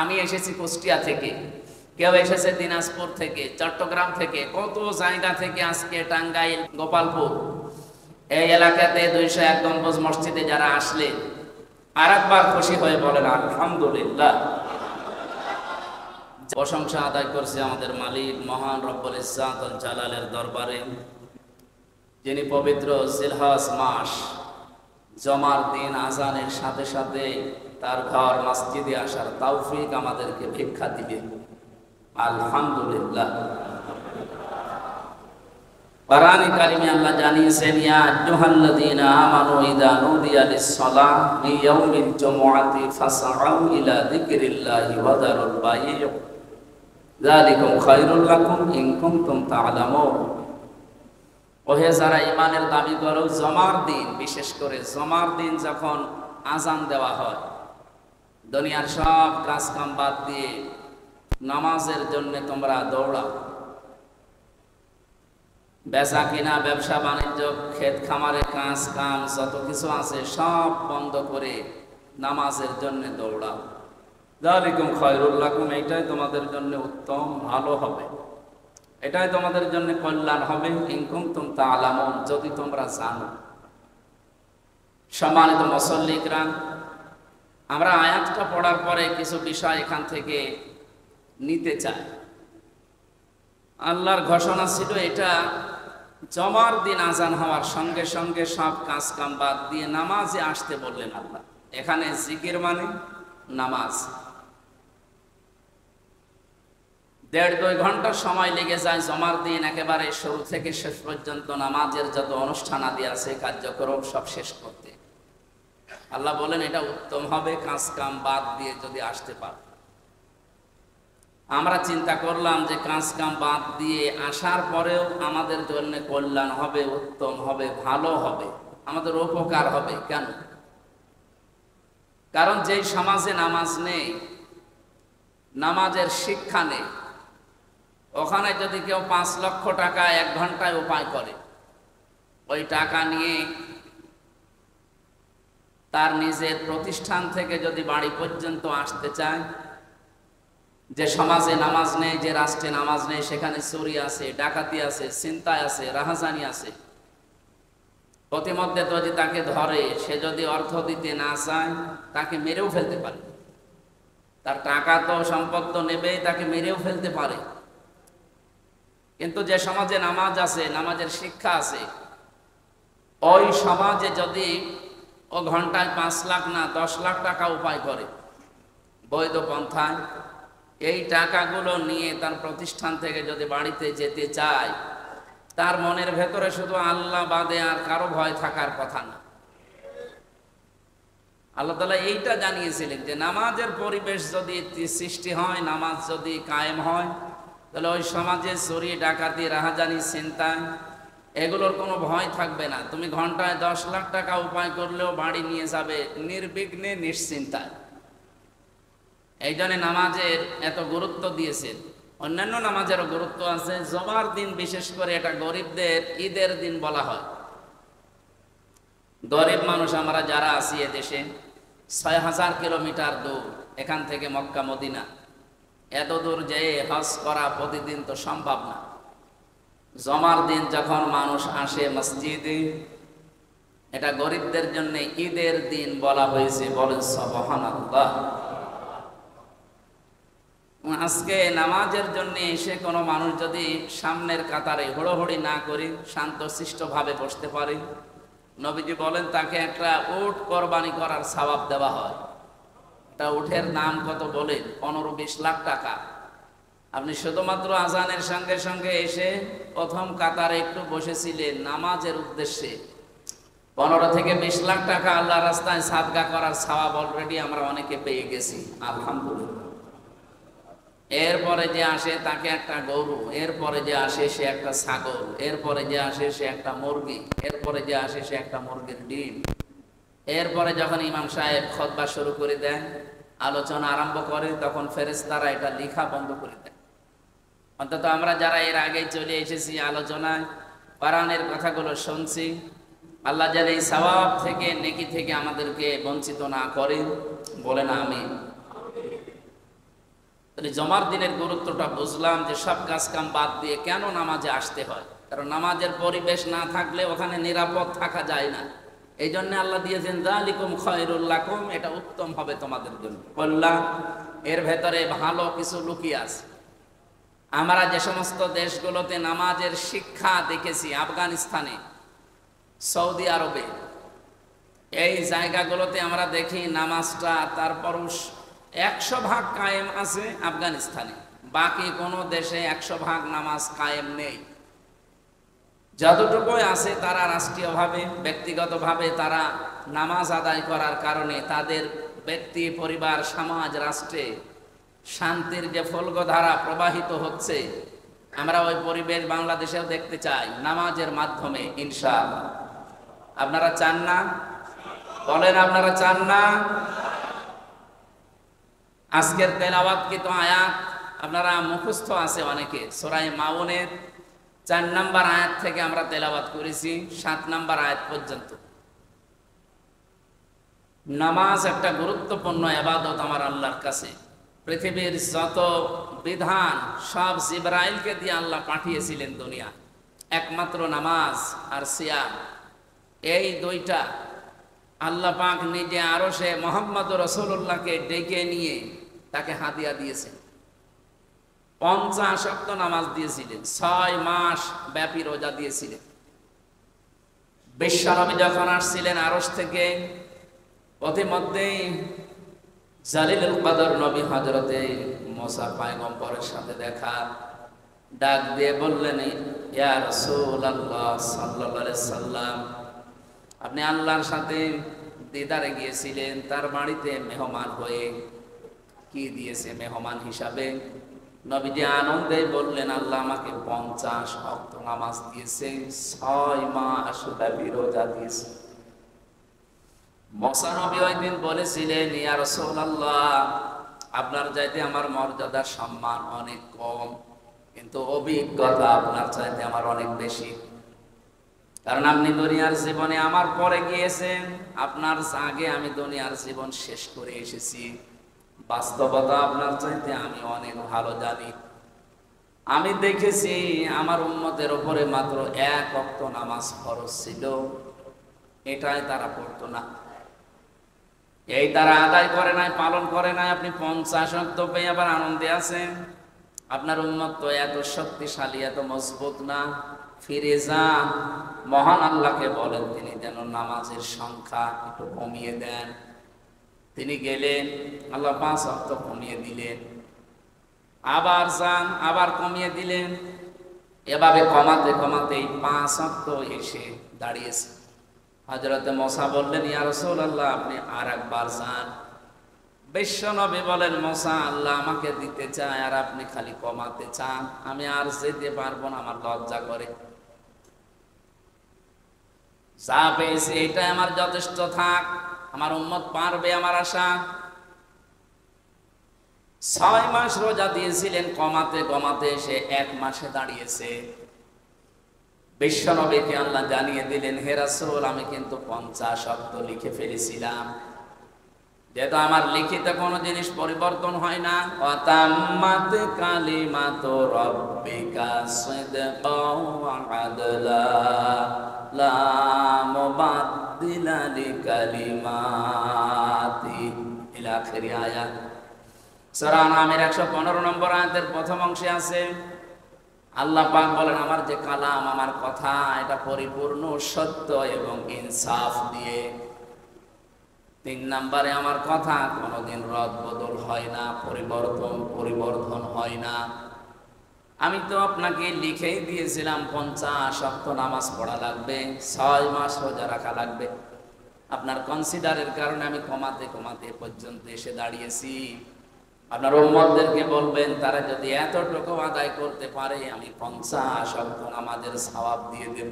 আমি এসেছি কুষ্টিয়া থেকে, কেউ এসেছে দিনাজপুর থেকে, চট্টগ্রাম থেকে, কত জায়গা থেকে আজকে টাঙ্গাইল, গোপালপুর এই এলাকাতে 201 গম্বুজ মসজিদে যারা আসলেন, আরেকবার খুশি হয়ে বলেন আলহামদুলিল্লাহ। প্রশংসা আদায় করছে আমাদের মালিক মহান রব্বুল ইজ্জাত ওয়াল জালালের দরবারে, যিনি পবিত্র জিলহজ মাস জমার দিন আজানের সাথে সাথে তার ঘর মসজিদে আসার তৌফিক আমাদেরকে ভিক্ষা দিবেন। আলহামদুলিল্লাহ। কোরআনে কারিমে আল্লাহ জানিয়েছেন, ইয়া আইয়ুহাল্লাযীনা আমানু ইযা নুদিয়া লিস-সালাহ মিন ইয়াউমিল জুমআতি ফাসআউ ইলা যিকরিল্লাহি ওয়া যারুল বাই' যালিকুম খায়রুল লাকুম ইন কুনতুম তা'লামুন। ওহে যারা ঈমানের দাবি করো, জমার দিন, বিশেষ করে জমার দিন যখন আজান দেওয়া হয়, দুনিয়ার সব কাজ কাম বাদ দিয়ে নামাজের জন্য তোমরা দৌড়াও। বেচা কিনা, ব্যবসা বাণিজ্য, ক্ষেত খামারে কাজ কাম যত কিছু আছে সব বন্ধ করে নামাজের জন্য দৌড়াও। যালিকুম খায়রুল লাকুম, এটাই তোমাদের জন্য উত্তম, ভালো হবে, এটাই তোমাদের জন্য কল্যাণ হবে। ইন কুনতুম তা'লামুন, যদি তোমরা জানো। সম্মানিত মুসল্লিকরাম, আমরা আয়াতটা পড়ার পরে কিছু বিষয় এখান থেকে নিতে চাই। আল্লাহর ঘোষণা ছিল এটা, জমার দিন আজান হওয়ার সঙ্গে সঙ্গে সব কাজ কাম বাদ দিয়ে নামাজে আসতে বললেন আল্লাহ। এখানে জিকির মানে নামাজ। 1.5-2 ঘন্টা সময় লেগে যায় জমার দিন একেবারে শুরু থেকে শেষ পর্যন্ত নামাজের যত অনুষ্ঠান আদি আছে, কার্যক্রম সব শেষ করতে। আল্লাহ বলেন এটা উত্তম হবে কাজ কাম বাদ দিয়ে যদি আসতে পারো। আমরা চিন্তা করলাম যে কাজ কাম বাদ দিয়ে আসার পরেও আমাদের জন্য কল্যাণ হবে, উত্তম হবে, ভালো হবে, আমাদের উপকার হবে। কেন? কারণ যেই সমাজে নামাজ নেই, নামাজের শিক্ষা নেই, ওখানে যদি কেউ 5 লক্ষ টাকা 1 ঘন্টায় উপায় করে, ওই টাকা নিয়ে তার নিজের প্রতিষ্ঠান থেকে যদি বাড়ি পর্যন্ত আসতে চায়, যে সমাজে নামাজ নেই, যে রাষ্ট্রে নামাজ নেই, সেখানে চুরি আছে, ডাকাতি আছে, ছিনতাই আছে, রাহাজানি আছে, প্রতিমধ্যে যদি তাকে ধরে, সে যদি অর্থ দিতে না চায়, তাকে মেরেও ফেলতে পারে। তার টাকা তো সম্পদ তো নেবেই, তাকে মেরেও ফেলতে পারে। কিন্তু যে সমাজে নামাজ আছে, নামাজের শিক্ষা আছে, ওই সমাজে যদি ও ঘন্টায় 5 লাখ না 10 লাখ টাকা উপায় করে বৈধ পন্থায়, এই টাকাগুলো নিয়ে তার প্রতিষ্ঠান থেকে যদি বাড়িতে যেতে চায়, তার মনের ভেতরে শুধু আল্লাহ বাদে আর কারো ভয় থাকার কথা না। আল্লাহ তাআলা এইটা জানিয়েছিলেন যে নামাজের পরিবেশ যদি সৃষ্টি হয়, নামাজ যদি কায়েম হয়, তাহলে ওই সমাজে চুরি, ডাকাতি, রাহাজানি, ছিনতাই এগুলোর কোনো ভয় থাকবে না। তুমি ঘন্টায় 10 লাখ টাকা উপায় করলেও বাড়ি নিয়ে যাবে নির্বিঘ্নে, নিশ্চিন্তায়। এই জন্য নামাজের এত গুরুত্ব দিয়েছেন। অন্যান্য নামাজেরও গুরুত্ব আছে। জমার দিন বিশেষ করে এটা গরিবদের ঈদের দিন বলা হয়। গরিব মানুষ আমরা যারা আছি এদেশে, 6000 কিলোমিটার দূর এখান থেকে মক্কা মদিনা, এত দূর যেয়ে হজ করা প্রতিদিন তো সম্ভব না। জমার দিন যখন মানুষ আসে মসজিদে, এটা গরিবদের জন্য ঈদের দিন বলা হয়েছে। বলেন সুবহানাল্লাহ। আজকে নামাজের জন্য এসে কোনো মানুষ যদি সামনের কাতারে হুড়োহুড়ি না করে শান্তশিষ্টভাবে বসতে পারে, নবীজি বলেন তাকে একটা উট কোরবানি করার সওয়াব দেওয়া হয়। তা উটের নাম কত বলেন? 15-20 লাখ টাকা। আপনি শুধুমাত্র আজানের সঙ্গে সঙ্গে এসে প্রথম কাতারে একটু বসেছিলেন নামাজের উদ্দেশ্যে, 15 থেকে 20 লাখ টাকা আল্লাহ রাস্তায় সাদকা করার সওয়াব অলরেডি আমরা অনেকে পেয়ে গেছি, আলহামদুলিল্লাহ। এরপরে যে আসে তাকে একটা গরু, এরপরে যে আসে সে একটা ছাগল, এরপরে যে আসে সে একটা মুরগি, এরপরে যে আসে সে একটা মুরগির ডিম। এরপরে যখন ইমাম সাহেব খুতবা শুরু করে দেয়, আলোচনা আরম্ভ করে, তখন ফেরেশতারা এটা লেখা বন্ধ করে দেয়। অন্তত আমরা যারা এর আগে চলে এসেছি আলোচনায়, কোরআনের কথাগুলো শুনছি, আল্লাহ যেন এই সওয়াব থেকে, নেকি থেকে আমাদেরকে বঞ্চিত না করে, বলেন আমিন। জমার দিনের গুরুত্বটা বুঝলাম যে সব কাজ কাম বাদ দিয়ে কেন নামাজে আসতে হয়, কারণ নামাজের পরিবেশ না থাকলে ওখানে নিরাপদ থাকা যায় না। এই জন্য আল্লাহ দিয়েছেন যালিকুম খায়রুল লাকুম, এটা উত্তম হবে তোমাদের জন্য। কল্যাণ, এর ভেতরে ভালো কিছু লুকিয়ে আছে। আমরা যে সমস্ত দেশগুলোতে নামাজের শিক্ষা দেখেছি, আফগানিস্তানে, সৌদি আরবে, এই জায়গাগুলোতে আমরা দেখি নামাজটা তারপর 100% কায়েম আছে আফগানিস্তানে, বাকি কোনো দেশে 100% নামাজ কায়েম নেই। যতটুকু আছে তারা রাষ্ট্রীয়ভাবে, ব্যক্তিগতভাবে তারা নামাজ আদায় করার কারণে তাদের ব্যক্তি, পরিবার, সমাজ, রাষ্ট্রে শান্তির যে ফলগধারা প্রবাহিত হচ্ছে, আমরা ওই পরিবেশ বাংলাদেশেও দেখতে চাই নামাজের মাধ্যমে, ইনশাআল্লাহ। আপনারা চান না? বলেন, আপনারা চান না? আজকের তেলাওয়াতকৃত আয়াত আপনারা মুখস্থ আছে অনেকে, সূরা মাউনের 4 নম্বর আয়াত থেকে আমরা তেলাওয়াত করেছি 7 নম্বর আয়াত পর্যন্ত। নামাজ একটা গুরুত্বপূর্ণ ইবাদত আমার আল্লাহর কাছে। পৃথিবীর যত বিধান সব জিবরাইলকে দিয়ে আল্লাহ পাঠিয়েছিলেন দুনিয়া, একমাত্র নামাজ আর সিয়াম, এই দুইটা আল্লাহ পাক নিজে আরশে মুহাম্মদ রাসূলুল্লাহকে ডেকে নিয়ে তাকে হাদিয়া দিয়েছেন। 50 ওয়াক্ত নামাজ দিয়েছিলেন, 6 মাস ব্যাপী রোজা দিয়েছিলেন। বিশ্বনবী যখন আসছিলেন আরশ থেকে, পথিমধ্যেই জালিলুল কদর নবী হযরতে মুসা পয়গম্বরের সাথে দেখা, ডাক দিয়ে বললেন, ইয়া রাসূলুল্লাহ সাল্লাল্লাহু আলাইহি সাল্লাম, আপনি আল্লাহর সাথে দিদারে গিয়েছিলেন, তার বাড়িতে মেহমান হয়ে কি দিয়েছে মেহমান হিসাবে? নবীজি আনন্দে বললেন, আল্লাহ আমাকে 50 ওয়াক্ত নামাজ দিয়েছে, 6 মাস ব্যাপী রোজা দিয়েছে। মুসা নবী ওই দিন বলেছিলেন, ইয়া রাসূলুল্লাহ, আপনার চাইতে আমার মর্যাদা সম্মান অনেক কম, কিন্তু অভিজ্ঞতা আপনার চাইতে আমার অনেক বেশি। কারণ আপনি দুনিয়ার জীবনে আমার পরে গিয়েছেন, আপনার আগে আমি দুনিয়ার জীবন শেষ করে এসেছি। বাস্তবতা আপনার চাইতে আমি অনেক ভালো জানি। আমি দেখেছি আমার উম্মতের উপরে মাত্র 1 ওয়াক্ত নামাজ ফরজ ছিল, এটাই তারা পড়তো না, এই তারা আদায় করে নাই, পালন করে নাই। আপনি 50 ওয়াক্ত পেয়ে আবার আনন্দে আছেন। আপনার উম্মত তো এত শক্তিশালী, এত মজবুত না। ফিরে যান, মহান আল্লাহকে বলেন তিনি যেন নামাজের সংখ্যা একটু কমিয়ে দেন। তিনি গেলেন, আল্লাহ 5 ওয়াক্ত কমিয়ে দিলেন। আবার যান, আবার কমিয়ে দিলেন। এভাবে কমাতে কমাতে 5 ওয়াক্ত এসে দাঁড়িয়েছে। হযরতে মুসা বললেন, ইয়া রাসূলুল্লাহ, আপনি আর একবার যান। বিশ্বনবী বলেন, মুসা, আল্লাহ আমাকে দিতে চায় আর আপনি খালি কমাতে চান, আমি আর যেতে পারবো না, আমার লজ্জা করে। যা পেয়েছি এটাই আমার যথেষ্ট, থাক, আমার উম্মত পারবে আমার আশা। 6 মাস রোজা দিয়েছিলেন, কমাতে কমাতে সে 1 মাসে দাঁড়িয়েছে। বিশ্বনবীকে আল্লাহ জানিয়ে দিলেন, হে রাসূল, আমি কিন্তু 50 ওয়াক্ত লিখে ফেলেছিলাম। যেহেতু আমার লিখিত কোনো জিনিস পরিবর্তন হয় না, ওয়াতাম্মাত কালিমাতু রাব্বিকা সিদকাও ওয়া আদলা লা মুবাদদিলা লিকালিমাতি ইলা আখির আয়াত। সূরা আনামের 115 নম্বর আয়াতের প্রথম অংশে আছে, আল্লাহ পাক বলেন, আমার যে কালাম, আমার কথা, এটা পরিপূর্ণ সত্য এবং ইনসাফ দিয়ে। 3 নম্বরে আমার কথা কোনোদিন রদ বদল হয় না, পরিবর্তন হয় না। আমি তো আপনাকে লিখেই দিয়েছিলাম 50 ওয়াক্ত নামাজ পড়া লাগবে, 6 মাস রোজা রাখা লাগবে। আপনার কনসিডারের কারণে আমি কমাতে কমাতে পর্যন্ত এসে দাঁড়িয়েছি। আপনার উম্মতদেরকে বলবেন, তারা যদি এতটুকু আদায় করতে পারে, আমি 50 ওয়াক্ত নামাজের সওয়াব দিয়ে দেব।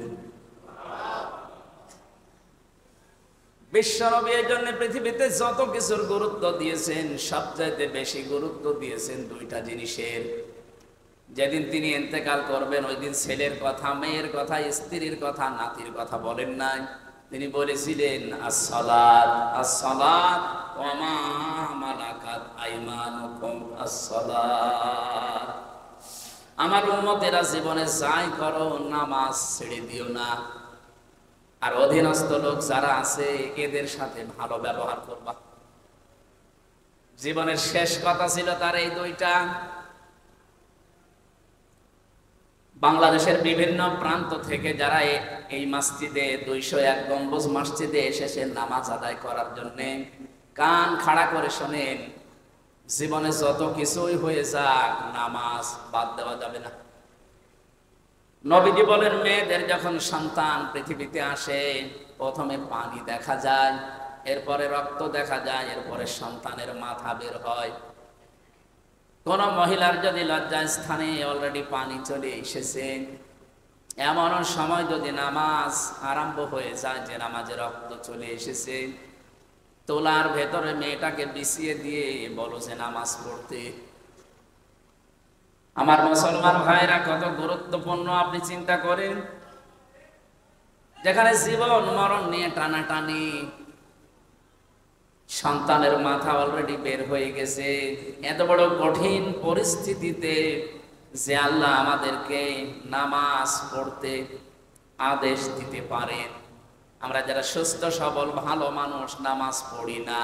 বিশ্বনবী এই জন্য পৃথিবীতে যত কিছুর গুরুত্ব দিয়েছেন, সবচাইতে বেশি গুরুত্ব দিয়েছেন 2টা জিনিসের। যেদিন তিনি ইন্তেকাল করবেন, ওই দিন ছেলের কথা, মেয়ের কথা, স্ত্রীর কথা, নাতির কথা বলেন নাই। তিনি বলেছিলেন, আসসালাত আসসালাত ওয়া মা মালাকাত আইমানুকুম আস-সালাত, আমার উম্মতেরা জীবনে যাই করো নামাজ ছেড়ে দিও না। আর অধীনস্থ লোক যারা আছে এদের সাথে ভালো ব্যবহার করবা। জীবনের শেষ কথা ছিল তার এই দুইটা। বাংলাদেশের বিভিন্ন প্রান্ত থেকে যারা এই মসজিদে 201 গম্বুজ মসজিদে এসেছে নামাজ আদায় করার জন্য, কান খাড়া করে শোনেন, জীবনে যত কিছুই হয়ে যাক নামাজ বাদ দেওয়া যাবে না। নবীজি বলেন, মেয়েদের যখন সন্তান পৃথিবীতে আসে প্রথমে পানি দেখা যায়, এরপরে রক্ত দেখা যায়, এরপরে সন্তানের মাথা বের হয়। কোন মহিলার যদি লজ্জা স্থানে অলরেডি পানি চলে এসেছে, এমন সময় যদি নামাজ আরম্ভ হয়ে যায় যে নামাজে রক্ত চলে এসেছে, তোলার ভেতরে মেয়েটাকে বিছিয়ে দিয়ে বলো যে নামাজ পড়তে। আমার মুসলমান ভাইরা, কত গুরুত্বপূর্ণ আপনি চিন্তা করেন। যেখানে জীবন মরণ নিয়ে টানাটানি, সন্তানের মাথা অলরেডি বের হয়ে গেছে, এত বড় কঠিন পরিস্থিতিতে যে আল্লাহ আমাদেরকে নামাজ পড়তে আদেশ দিতে পারেন, আমরা যারা সুস্থ সবল ভালো মানুষ নামাজ পড়ি না।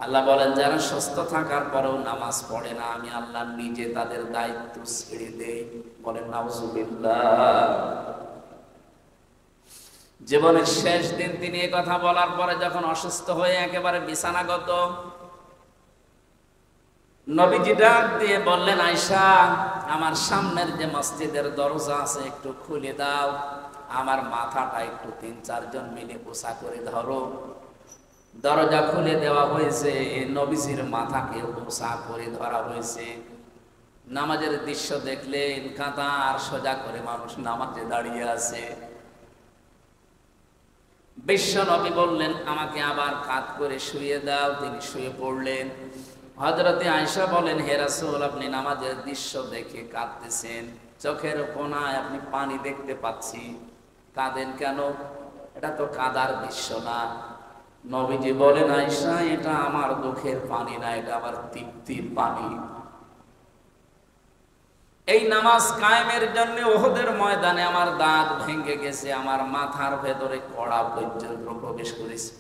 আল্লাহ বলেন, যারা সুস্থ থাকার পরেও নামাজ পড়ে না, আমি আল্লাহ নিজে তাদের দায়িত্ব ছেড়ে দেই। বলেন নাউজুবিল্লাহ। জীবনের শেষ দিন তিনি এই কথা বলার পরে যখন অসুস্থ হয়ে একেবারে বিছানাগত, নবীজি ডাক দিয়ে বললেন, আয়েশা, আমার সামনের যে মসজিদের দরজা আছে একটু খুলে দাও, আমার মাথাটা একটু 3-4 জন মিলে পোষা করে ধরো। দরজা খুলে দেওয়া হয়েছে, নবীজির মাথাকে পোষা করে ধরা হয়েছে। নামাজের দৃশ্য দেখলেন, কাতার সোজা করে মানুষ নামাজে দাঁড়িয়ে আছে। বিশ্ব নবী বললেন, আমাকে আবার কাত করে শুয়ে দাও। তিনি শুয়ে পড়লেন। হযরতে আয়েশা বলেন, হে রাসূল, আপনি নামাজের দৃশ্য দেখে কাঁদতেছেন, চোখের কোণায় আপনি পানি দেখতে পাচ্ছি, কাঁদেন কেন? এটা তো কাঁদার দৃশ্য না। নবীজি বলেন, আয়েশা, এটা আমার দুঃখের পানি না, এটা আমার তৃপ্তির পানি। এই নামাজ কায়েমের জন্য উহুদের ময়দানে আমার দাঁত ভেঙে গেছে, আমার মাথার ভেতরে কড়া পর্যন্ত প্রবেশ করেছে।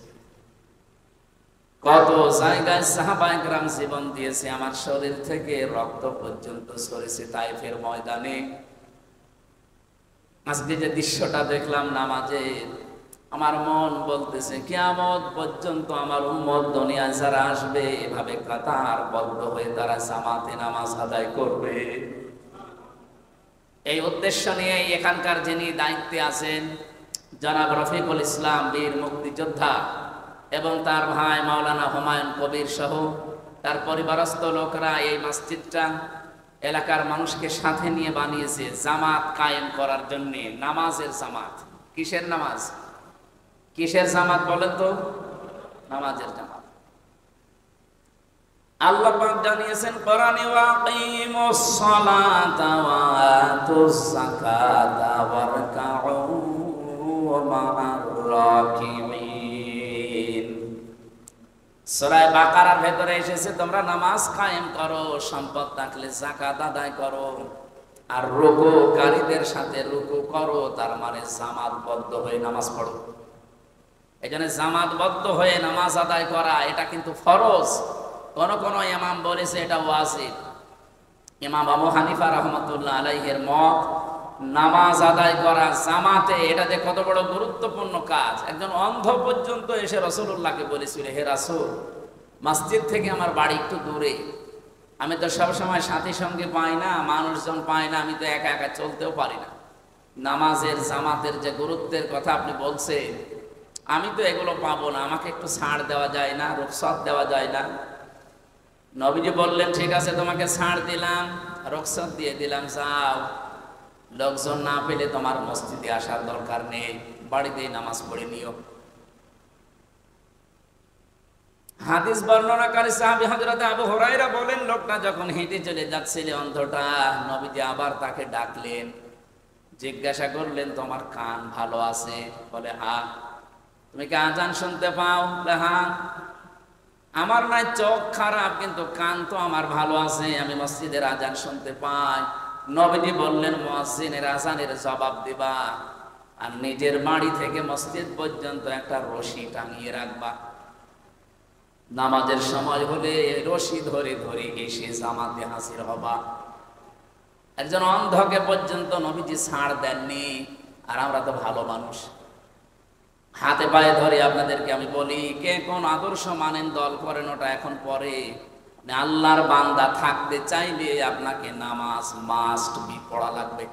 কত জায়গায় সাহাবায়ে কেরাম জীবন দিয়েছে, আমার শরীর থেকে রক্ত পর্যন্ত ঝরেছে তায়েফের ময়দানে। আজকে যে দৃশ্যটা দেখলাম নামাজে, আমার মন বলতেছে কিয়ামত পর্যন্ত আমার উম্মত দুনিয়ায় যারা আসবে এভাবে কাতারবদ্ধ হয়ে তারা জামাতে নামাজ আদায় করবে। এই উদ্দেশ্য নিয়ে এখানকার যিনি দায়িত্বে আছেন জনাব রফিকুল ইসলাম, বীর মুক্তিযোদ্ধা, এবং তার ভাই মাওলানা হুমায়ুন কবির সহ তার পরিবারস্থ লোকরা এই মসজিদটা এলাকার মানুষকে সাথে নিয়ে বানিয়েছে জামাত কায়েম করার জন্য। নামাজের জামাত। কিসের নামাজ? কিসের জামাত বলেন তো? নামাজের জামাত। আল্লাহ পাক জানিয়েছেন কোরআনে, ওয়াকিমুস সালাতা ওয়া আতুজ যাকাতা ওয়ারকাউ মা'আর রাকিমিন। সূরা বাকারার ভেতরে এসেছে, তোমরা নামাজ কায়েম করো, সম্পদ থাকলে যাকাত আদায় করো, আর রুকুকারীদের সাথে রুকু করো। তার মানে জামাতবদ্ধ হয়ে নামাজ পড়ো। এজন্য জামাতবদ্ধ হয়ে নামাজ আদায় করা এটা কিন্তু ফরজ। কোন কোন ইমাম বলেছে এটা ওয়াজিব। ইমাম আবু হানিফা রাহমাতুল্লাহ আলাইহির মত, নামাজ আদায় করা জামাতে, এটা যে কত বড় গুরুত্বপূর্ণ কাজ। একজন অন্ধ পর্যন্ত এসে রাসূলুল্লাহকে বলেছিল, হে রাসূল, মসজিদ থেকে আমার বাড়ি একটু দূরে, আমি তো সবসময় সাথী সঙ্গে পাই না, মানুষজন পাই না, আমি তো একা একা চলতেও পারি না। নামাজের জামাতের যে গুরুত্বের কথা আপনি বলছেন, আমি তো এগুলো পাবো না, আমাকে একটু ছাড় দেওয়া যায় না, রুখসত দেওয়া যায় না? নবীজি বললেন, ঠিক আছে, তোমাকে ছাড় দিলাম, রুখসত দিয়ে দিলাম, যাও। লোকজন না পেলে তোমার মসজিদে আসার দরকার নেই, বাড়িতেই নামাজ পড়ে নিও। হাদিস বর্ণনাকারী সাহাবী হযরত আবু হুরায়রা বলেন, লোকটা যখন হেঁটে চলে যাচ্ছিল অন্ধটা, নবীজি আবার তাকে ডাকলেন, জিজ্ঞাসা করলেন, তোমার কান ভালো আছে? বলে হ্যাঁ। তুমি কি আজান শুনতে পাও? বলে হ্যাঁ। আমার নাই চোখ খারাপ, কিন্তু কান তো আমার ভালো আছে, আমি মসজিদের আজান শুনতে পাই। নবীজি বললেন, মুয়াজ্জিনের আজানের জবাব দিবা, আর নিজের বাড়ি থেকে মসজিদ পর্যন্ত একটা রশি টাঙিয়ে রাখবা। নামাজের সময় হলে রশি ধরে ধরে এসে জামাতে হাজির হবা। একজন অন্ধকে পর্যন্ত নবীজি ছাড় দেননি, আর আমরা তো ভালো মানুষ, হাতে পায়ে ধরে আপনাদেরকে আমি বলি, কে কোন আদর্শ মানেন, দল করেন, ওটা এখন পরে। আল্লাহর বান্দা থাকতে চাইলে আপনাকে নামাজ মাস্ট বি পড়া লাগবে।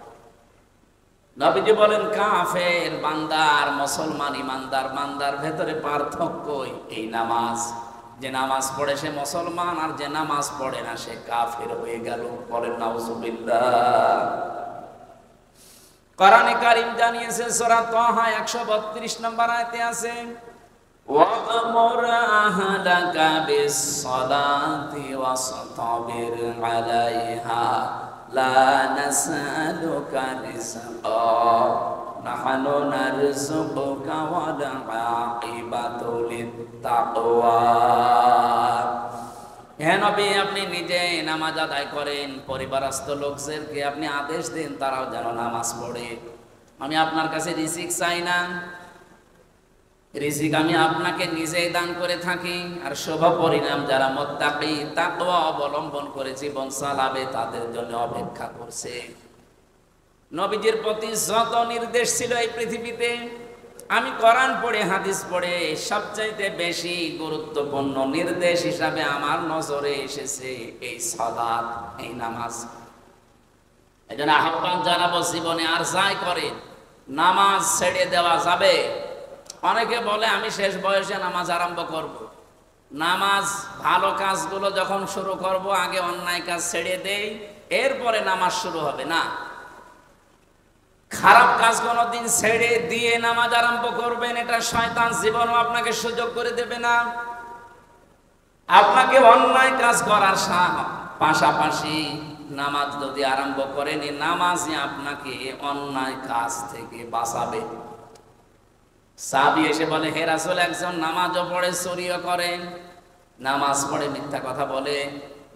নবীজি বলেন, কাফের বান্দা আর মুসলমান ইমানদার বান্দার ভেতরে পার্থক্য এই নামাজ। যে নামাজ পড়ে সে মুসলমান, আর যে নামাজ পড়ে না সে কাফের হয়ে গেল। বলেন নাউজুবিল্লাহ। কোরআনে কারীম জানিয়েছে, সূরা তাহা 132 নম্বর আয়াতে আছে, ওয়া'মুর আহলাকা বিস-সালাতি ওয়াসতাবির আলাইহা লা নাসআলুকা রিজকা নাহনু নারযুকুকা ওয়াল আকিবাতু লিত-তাকওয়া। হে নবী, আপনি নিজে নামাজ আদায় করেন, পরিবারস্থ লোকদেরকে আপনি আদেশ দেন তারাও যেন নামাজ পড়ে। আমি আপনার কাছে রিজিক চাই না, রিজিক আমি আপনাকে নিজেই দান করে থাকি। আর শুভ পরিণাম যারা মুত্তাকি তাকওয়া অবলম্বন করে জীবন চালাবে তাদের জন্য অপেক্ষা করছে। নবীজির প্রতি যত নির্দেশ ছিল এই পৃথিবীতে, আমি কোরআন পড়ে হাদিস পড়ে সবচাইতে বেশি গুরুত্বপূর্ণ নির্দেশ হিসাবে আমার নজরে এসেছে এই সালাত, এই নামাজ। এজন্য আহ্বান জানাবো, জীবনে আর যাই করে নামাজ ছেড়ে দেওয়া যাবে। অনেকে বলে আমি শেষ বয়সে নামাজ আরম্ভ করব। নামাজ ভালো কাজগুলো যখন শুরু করব, আগে অন্যায় কাজ ছেড়ে দেই, এরপরে নামাজ শুরু হবে না। খারাপ কাজ কোনদিন ছেড়ে দিয়ে নামাজ আরম্ভ করবেন, এটা শয়তান জীবনও আপনাকে সুযোগ করে দেবে না। আপনাকে অন্যায় কাজ করার পাশাপাশি নামাজ যদি আরম্ভ করেন, নামাজই আপনাকে অন্যায় কাজ থেকে বাঁচাবে। সাহাবী এসে বলে, হে রাসূল, একজন নামাজও পড়ে চুরিও করে, নামাজ পড়ে মিথ্যা কথা বলে।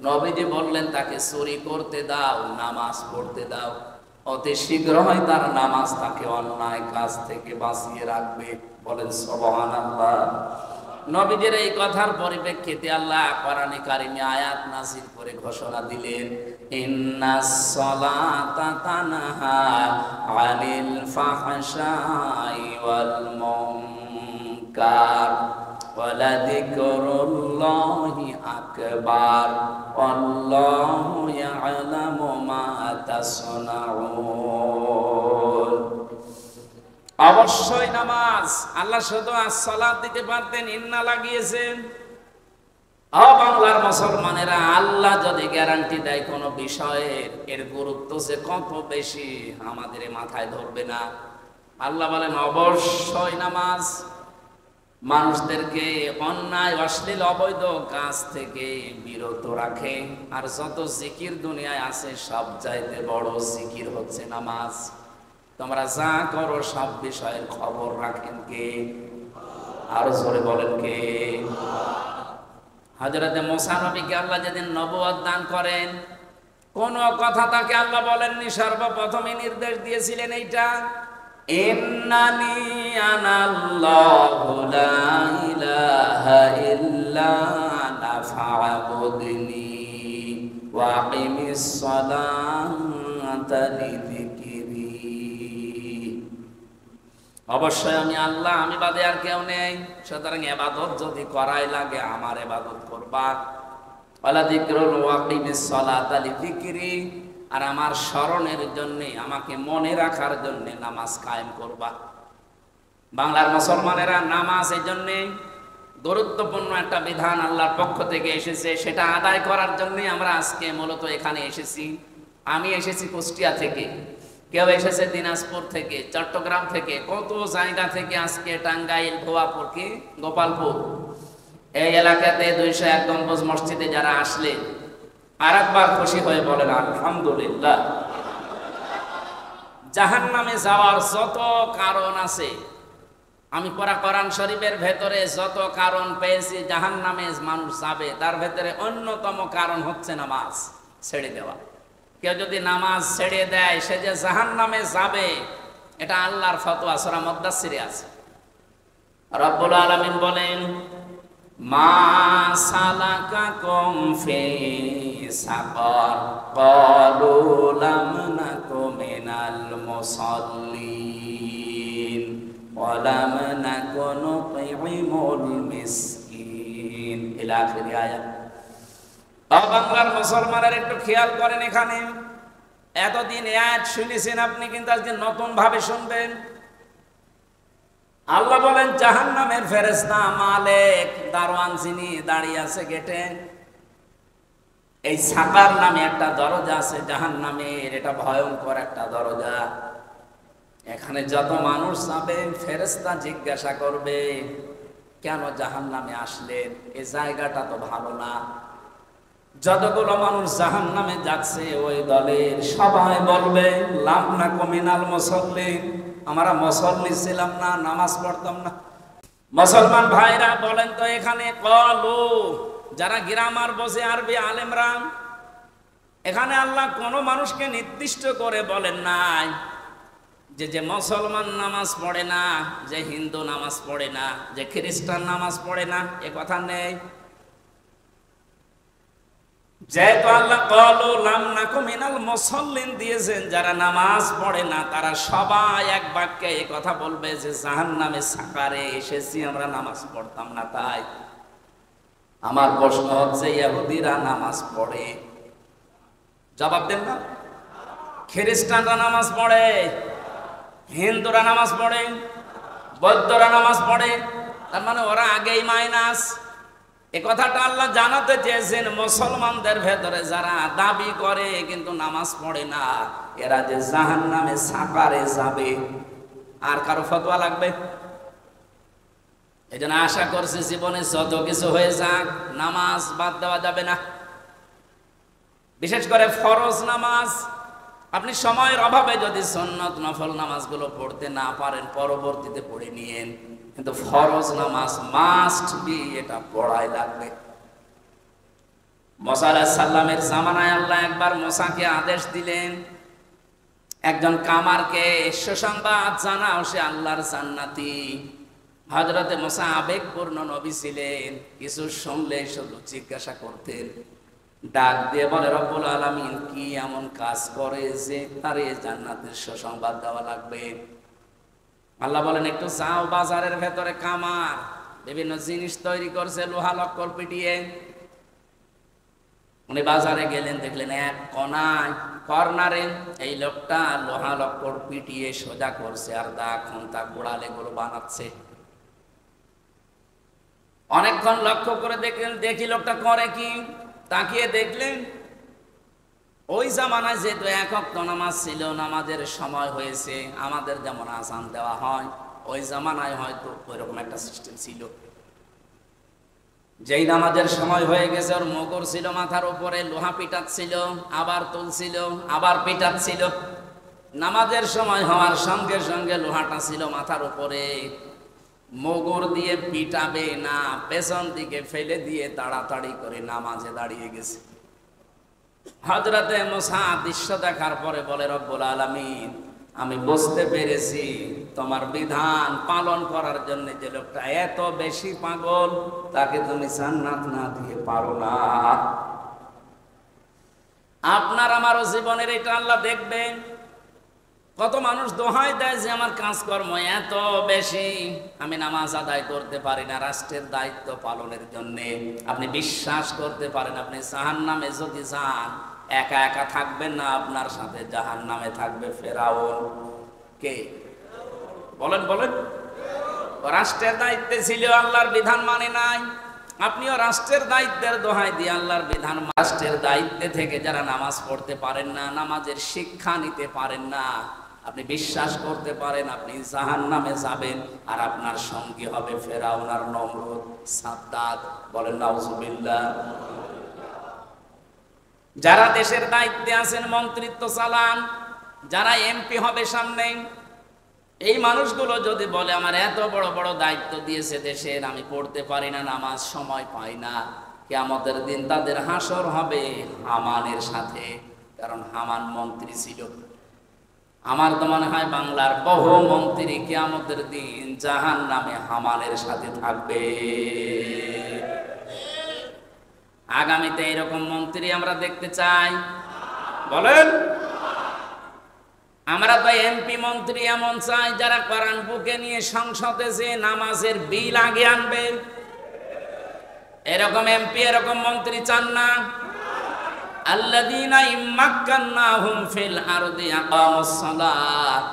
নবীজি বললেন, তাকে চুরি করতে দাও, নামাজ পড়তে দাও, অতি শীঘ্রই তার নামাজ তাকে অন্যায় কাজ থেকে বাঁচিয়ে রাখবে। বলেন সুবহানাল্লাহ। নবীজির এই কথার পরিপ্রেক্ষিতে আল্লাহ কোরআনে কারিমে আয়াত নাযিল করে ঘোষণা দিলেন, ইন্নাস সালাতা তানহা আনিল ফাহশাই ওয়াল মুনকার ওয়ালা যিকরুল্লাহি আকবার ওয়াল্লাহু ইয়ালামু মা তাসনাউন। অবশ্যই নামাজ, আল্লাহ শুধু সালাত দিতে পারতেন, ইন্না লাগিয়েছেন। বাংলার মুসলমানেরা, আল্লাহ যদি গ্যারান্টি দেয় কোন বিষয়ের, এর গুরুত্ব যে কত বেশি আমাদের মাথায় ধরবে না। আল্লাহ বলেন অবশ্যই নামাজ মানুষদেরকে অন্যায় অশ্লীল অবৈধ কাজ থেকে বিরত রাখে। আর যত জিকির দুনিয়ায় আছে, সব চাইতে বড় জিকির হচ্ছে নামাজ। তোমরা যা করো সব বিষয়ের খবর রাখেন কে? আরো জোরে বলেন কে? হযরতে মুসা নবীকে আল্লাহ যেদিন নবুয়ত দান করেন, কোন কথা তাকে আল্লাহ বলেননি, সর্বপ্রথমে নির্দেশ দিয়েছিলেন এইটা, ইন্নানি আনাল্লাহু লা ইলাহা ইল্লা আনা ফা'বুদনি ওয়া আকিমিস সালাতা লিযিকরি। অবশ্যই আমি আল্লাহ, আমি বাদে আর কেউ নেই, সুতরাং ইবাদত যদি করাই লাগে আমার ইবাদত করবা। ওয়ালা যিকরুল ওয়া আকিমিস সালাতা লিযিকরি, আর আমার স্মরণের জন্য, আমাকে মনে রাখার জন্য নামাজ কায়েম করবা। বাংলার মুসলমানেরা, নামাজ এই জন্যে গুরুত্বপূর্ণ একটা বিধান আল্লাহর পক্ষ থেকে এসেছে, সেটা আদায় করার জন্যই আমরা আজকে মূলত এখানে এসেছি। আমি এসেছি কুষ্টিয়া থেকে, কেউ এসেছে দিনাজপুর থেকে, চট্টগ্রাম থেকে, কত জায়গা থেকে আজকে টাঙ্গাইল, ভুয়াপুর, কি গোপালপুর, এই এলাকাতে 201 গম্বুজ মসজিদে যারা আসলেন, আর একবার খুশি হয়ে বলেন আলহামদুলিল্লাহ। জাহান্নামে যাওয়ার যত কারণ আছে আমি পড়া কোরআন শরীফের ভেতরে যত কারণ পেয়েছি জাহান্নামে মানুষ যাবে, তার ভেতরে অন্যতম কারণ হচ্ছে নামাজ ছেড়ে দেওয়া। কেউ যদি নামাজ ছেড়ে দেয় সে যে জাহান্নামে যাবে, এটা আল্লাহর ফতোয়া সূরা মুদ্দাসসিরে আছে। রব্বুল আলামিন বলেন, মা সালাকাকুম ফি সাকার ক্বালু লাম নাকু মিনাল মুসাল্লিন ওয়া লাম নাকু নুতঈমুল মিসকিন ইলা আখির আয়াত। বাংলার মুসলমানের একটু খেয়াল করেন, এখানে এতদিন আয়াত শুনেছেন আপনি, কিন্তু আজকে নতুন ভাবে শুনবেন। আল্লাহ বলেন জাহান্নামের ফেরেশতা মালিক দারওয়ান যিনি দাঁড়িয়ে আছে গেটে, এই সাকার নামে একটা দরজা আছে জাহান্নামের, এটা ভয়ঙ্কর একটা দরজা। এখানে যত মানুষ যাবে ফেরেশতা জিজ্ঞাসা করবে, কেন জাহান্নামে আসলেন? এই জায়গাটা তো ভালো না। যতগুলো মানুষ জাহান্নামে যাচ্ছে ওই দলের সবাই বলবে, লাম নাকু মিনাল মুসাল্লিন, আমরা মুসল্লি ছিলাম না, নামাজ পড়তাম না। মুসলমান ভাইরা বলেন তো, এখানে ক্বালু, যারা গ্রামার বসে আরবি আলেমরা, এখানে আল্লাহ কোন মানুষকে নির্দিষ্ট করে বলেন নাই যে মুসলমান নামাজ পড়ে না, যে হিন্দু নামাজ পড়ে না, যে খ্রিস্টান নামাজ পড়ে না, এ কথা নেই। যেহেতু আল্লাহ ক্বালু লাম নাকু মিনাল মুসাল্লিন দিয়েছেন, যারা নামাজ পড়ে না তারা সবাই এক বাক্যে এই কথা বলবে যে জাহান্নামে সাকারে এসেছি, আমরা নামাজ পড়তাম না। তাই আমার প্রশ্ন হচ্ছে, ইহুদিরা নামাজ পড়ে? জবাব দেন না। খ্রিস্টানরা নামাজ পড়ে, হিন্দুরা নামাজ পড়ে, বৌদ্ধরা নামাজ পড়ে, তার মানে ওরা আগেই মাইনাস। এ কথাটা আল্লাহ জানাতে চেয়েছেন মুসলমানদের ভেতরে যারা দাবি করে কিন্তু নামাজ পড়ে না, এরা যে জাহান্নামে সাকারে যাবে। আর কারো ফতোয়া লাগবে? এই জন্য আশা করছি জীবনে যত কিছু হয়ে যাক, নামাজ বাদ দেওয়া যাবে না। বিশেষ করে ফরজ নামাজ, আপনি সময়ের অভাবে যদি সুন্নত নফল নামাজগুলো পড়তে না পারেন পরবর্তীতে পড়ে নিয়েন, কিন্তু ফরজ নামাজ মাস্ট বি, এটা পড়াই লাগবে। মুসা আলাইহিস সালামের জামানায় আল্লাহ একবার মুসাকে আদেশ দিলেন, একজন কামারকে সুসংবাদ জানাও, সে আল্লাহর জান্নাতি। হযরতে মুসা আবেগপূর্ণ নবী ছিলেন, কিছু শুনলে শুধু জিজ্ঞাসা করতেন। ডাক দিয়ে বলে, রব্বুল আলামিন কি এমন কাজ করে যে তারে জান্নাতের সুসংবাদ দেওয়া লাগবে? আল্লাহ বলেন, একটু যাও, বাজারের ভেতরে কামার বিভিন্ন জিনিস তৈরি করছে লোহা লক্কর পিটিয়ে। উনি বাজারে গেলেন, দেখলেন এক কর্নারে এই লোকটা লোহা লক্কর পিটিয়ে সোজা করছে আর দা খুন্তা গোড়ালে গুলো বানাচ্ছে। অনেকক্ষণ লক্ষ্য করে দেখলেন, দেখি লোকটা করে কি। তাকিয়ে দেখলেন ওই জামানায় যেহেতু এক ওয়াক্ত নামাজ ছিল, নামাজের সময় হয়েছে, আমাদের যেমন আযান দেওয়া হয় ওই জামানায় হয়তো ওইরকম একটা সিস্টেম ছিল। যেই নামাজের সময় হয়ে গেছে, ওর মগর ছিল মাথার উপরে, লোহা পিটাচ্ছিল, আবার তুলছিল, আবার পিটাচ্ছিল। নামাজের সময় হওয়ার সঙ্গে সঙ্গে লোহাটা ছিল মাথার উপরে, মগর দিয়ে পিটাবে না, পেছন দিকে ফেলে দিয়ে তাড়াতাড়ি করে নামাজে দাঁড়িয়ে গেছে। হযরতে মুসা দৃশ্য দেখার পরে বলে, রব্বুল আলামিন, আমি বুঝতে পেরেছি তোমার বিধান পালন করার জন্য যে লোকটা এত বেশি পাগল, তাকে তুমি জান্নাত না দিয়ে পারো না। আপনার আমারও জীবনের এটা আল্লাহ দেখবেন। কত মানুষ দোহাই দেয় যে আমার কাজকর্ম এত বেশি, আমি নামাজ আদায় করতে পারি না রাষ্ট্রের দায়িত্ব পালনের জন্য। আপনি বিশ্বাস করতে পারেন, আপনি জাহান্নামে যদি যান, একা একা থাকবেন না, আপনার সাথে জাহান্নামে থাকবে ফেরাউন। কে বলেন? বলেন। রাষ্ট্রের দায়িত্বে ছিল, আল্লাহর বিধান মানে নাই। আপনিও রাষ্ট্রের দায়িত্বের দোহাই দিয়ে আল্লাহর বিধান। রাষ্ট্রের দায়িত্বে থেকে যারা নামাজ পড়তে পারেন না, নামাজের শিক্ষা নিতে পারেন না, আপনি বিশ্বাস করতে পারেন আপনি জাহান্নামে যাবেন, আর আপনার সঙ্গী হবে ফেরাউন আর নমরুদ, সাদ্দাত। বলেন নাউজুবিল্লাহ। যারা দেশের দায়িত্বে আছেন, মন্ত্রিত্ব চালান, যারা এমপি হবে সামনে, এই মানুষগুলো যদি বলে আমার এত বড় বড় দায়িত্ব দিয়েছে দেশের, আমি পড়তে পারি না, নামাজ সময় পাই না, কিয়ামতের দিন তাদের হাসর হবে হামানের সাথে, কারণ হামান মন্ত্রী ছিল। আমার তো মনে হয় বাংলার বহু মন্ত্রী কিয়ামতের দিন জাহান্নামে হামানের সাথে থাকবে। আগামীতে এরকম মন্ত্রী আমরা দেখতে চাই? বলেন। আমরা তো এমপি মন্ত্রী এমন চাই যারা কোরআন বুকে নিয়ে সংসদে যে নামাজের বিল আগে আনবে। এরকম এমপি এরকম মন্ত্রী চান না। আল্লাযীনা ইম্মাক্কান্নাহুম ফিল আরদি আকামুস সালাত।